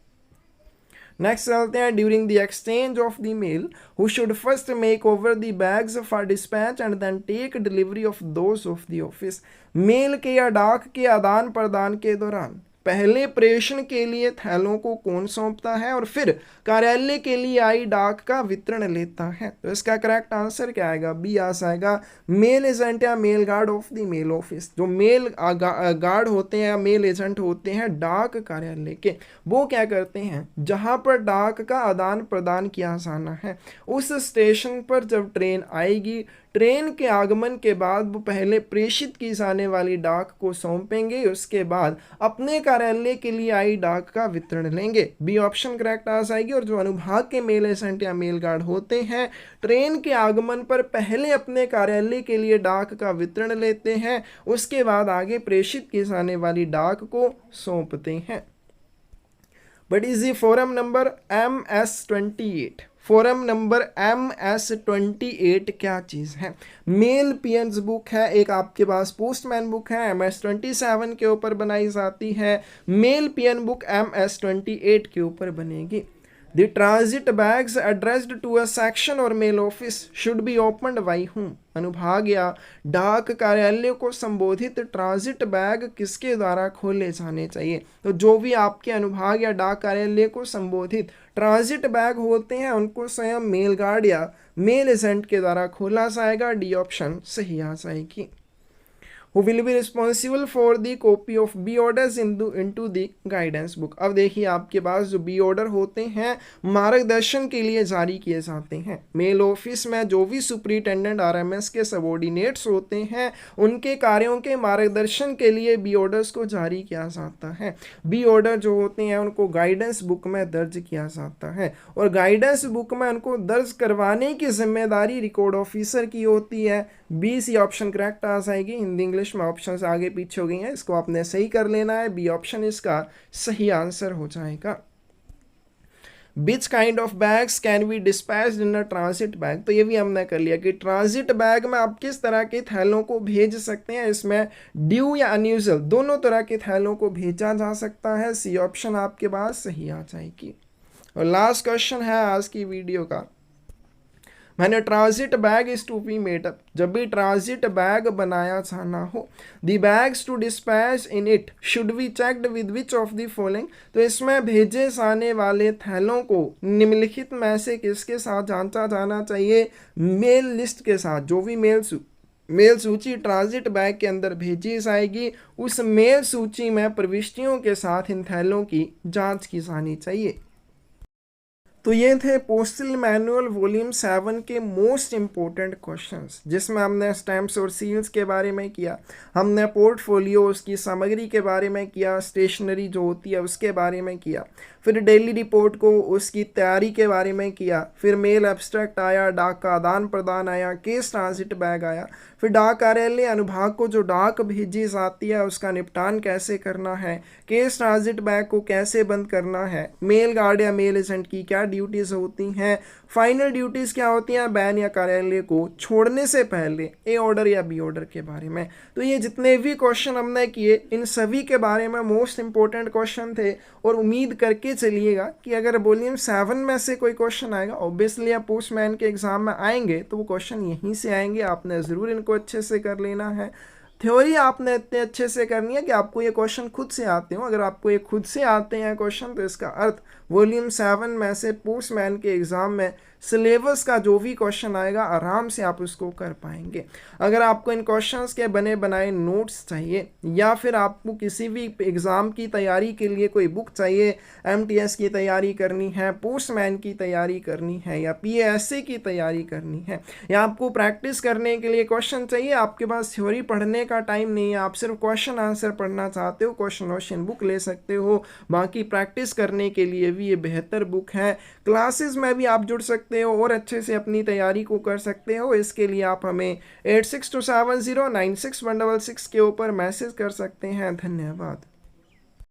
नेक्स्ट चलते हैं। During the exchange of the mail who should first make over the bags for dispatch and then take delivery of those of the office. Mail के या डाक के आदान प्रदान के दौरान पहले प्रेषण के लिए थैलों को कौन सौंपता है और फिर कार्यालय के लिए आई डाक का वितरण लेता है। तो इसका करेक्ट आंसर क्या आएगा, बी आ जाएगा। मेल एजेंट या mail guard of the mail office. जो मेल गार्ड होते हैं या मेल एजेंट होते हैं डाक कार्यालय के, वो क्या करते हैं जहां पर डाक का आदान प्रदान किया जाना है उस स्टेशन पर जब ट्रेन आएगी, ट्रेन के आगमन के बाद वो पहले प्रेषित की जाने वाली डाक को सौंपेंगे, उसके बाद अपने कार्यालय के लिए आई डाक का वितरण लेंगे। बी ऑप्शन करेक्ट आ जाएगी। और जो अनुभाग के मेल एजेंट या मेल गार्ड होते हैं ट्रेन के आगमन पर पहले अपने कार्यालय के लिए डाक का वितरण लेते हैं, उसके बाद आगे प्रेषित की जाने वाली डाक को सौंपते हैं। But is the form number MS28। Forum number MS28 क्या चीज़ है। मेल पियंस बुक है, एक आपके पास पोस्टमैन बुक है MS27 के ऊपर बनाई जाती है, मेल पियन बुक MS28 के ऊपर बनेगी। The transit bags addressed to a section or mail office should be opened by whom। अनुभाग या डाक कार्यालय को संबोधित ट्रांजिट बैग किसके द्वारा खोले जाने चाहिए। तो जो भी आपके अनुभाग या डाक कार्यालय को संबोधित ट्रांजिट बैग होते हैं उनको स्वयं मेल गार्ड या मेल एजेंट के द्वारा खोला जाएगा। डी ऑप्शन सही आ जाएगी। Who will be responsible for the copy of B orders into the guidance book। अब देखिए आपके पास जो B ऑर्डर होते हैं मार्गदर्शन के लिए जारी किए जाते हैं। मेल ऑफिस में जो भी सुपरिटेंडेंट RMS के सबॉर्डिनेट्स होते हैं उनके कार्यों के मार्गदर्शन के लिए B ऑर्डर्स को जारी किया जाता है। B ऑर्डर जो होते हैं उनको गाइडेंस बुक में दर्ज किया जाता है और गाइडेंस बुक में उनको दर्ज करवाने की जिम्मेदारी रिकॉर्ड ऑफिसर की होती है। बी सी ऑप्शन करेक्ट आ जाएगी। हिंदी इंग्लिश में ऑप्शन आगे पीछे हो गई हैं, इसको आपने सही कर लेना है। बी ऑप्शन इसका सही आंसर हो जाएगा। Which kind of bags can be dispatched in a transit bag। तो ये भी हमने कर लिया कि ट्रांजिट बैग में आप किस तरह के थैलों को भेज सकते हैं। इसमें ड्यू या अनयूजुअल दोनों तरह के थैलों को भेजा जा सकता है। सी ऑप्शन आपके पास सही आ जाएगी। और लास्ट क्वेश्चन है आज की वीडियो का। मैंने transit bag is to be made up. जब भी ट्रांजिट बैग बनाया जाना हो, the bags to dispatch in it should be checked with which of the following. तो इसमें भेजे जाने वाले थैलों को निम्नलिखित में से किसके साथ जांचा जाना चाहिए। मेल लिस्ट के साथ। जो भी मेल सूची ट्रांजिट बैग के अंदर भेजी जाएगी उस मेल सूची में प्रविष्टियों के साथ इन थैलों की जांच की जानी चाहिए। तो ये थे पोस्टल मैनुअल वॉल्यूम 7 के मोस्ट इम्पोर्टेंट क्वेश्चंस, जिसमें हमने स्टैम्प्स और सील्स के बारे में किया, हमने पोर्टफोलियो उसकी सामग्री के बारे में किया, स्टेशनरी जो होती है उसके बारे में किया, फिर डेली रिपोर्ट को उसकी तैयारी के बारे में किया, फिर मेल एब्स्ट्रैक्ट आया, डाक का आदान प्रदान आया, केस ट्रांजिट बैग आया, फिर डाक कार्यालय अनुभाग को जो डाक भेजी जाती है उसका निपटान कैसे करना है, केस ट्रांजिट बैग को कैसे बंद करना है, मेल गार्ड या मेल एजेंट की क्या ड्यूटीज़ होती हैं, फाइनल ड्यूटीज़ क्या होती हैं बैन या कार्यालय को छोड़ने से पहले, ए ऑर्डर या बी ऑर्डर के बारे में। तो ये जितने भी क्वेश्चन हमने किए इन सभी के बारे में मोस्ट इंपॉर्टेंट क्वेश्चन थे, और उम्मीद करके चलिएगा कि अगर वॉल्यूम 7 में से कोई क्वेश्चन आएगा, ऑब्वियसली आप पोस्टमैन के एग्जाम में आएंगे तो वो क्वेश्चन यहीं से आएंगे, आपने ज़रूर इनको अच्छे से कर लेना है। थ्योरी आपने इतने अच्छे से करनी है कि आपको ये क्वेश्चन खुद से आते हो। अगर आपको ये खुद से आते हैं क्वेश्चन, तो इसका अर्थ वॉल्यूम 7 में से पोस्टमैन के एग्ज़ाम में सिलेबस का जो भी क्वेश्चन आएगा आराम से आप उसको कर पाएंगे। अगर आपको इन क्वेश्चंस के बने बनाए नोट्स चाहिए, या फिर आपको किसी भी एग्ज़ाम की तैयारी के लिए कोई बुक चाहिए, एमटीएस की तैयारी करनी है, पोस्टमैन की तैयारी करनी है, या पीएसए की तैयारी करनी है, या आपको प्रैक्टिस करने के लिए क्वेश्चन चाहिए, आपके पास थ्योरी पढ़ने का टाइम नहीं है, आप सिर्फ क्वेश्चन आंसर पढ़ना चाहते हो, क्वेश्चन ओशन बुक ले सकते हो। बाकी प्रैक्टिस करने के लिए भी ये बेहतर बुक है। क्लासेस में भी आप जुड़ सकते हो और अच्छे से अपनी तैयारी को कर सकते हो। इसके लिए आप हमें 8627096166 के ऊपर मैसेज कर सकते हैं। धन्यवाद।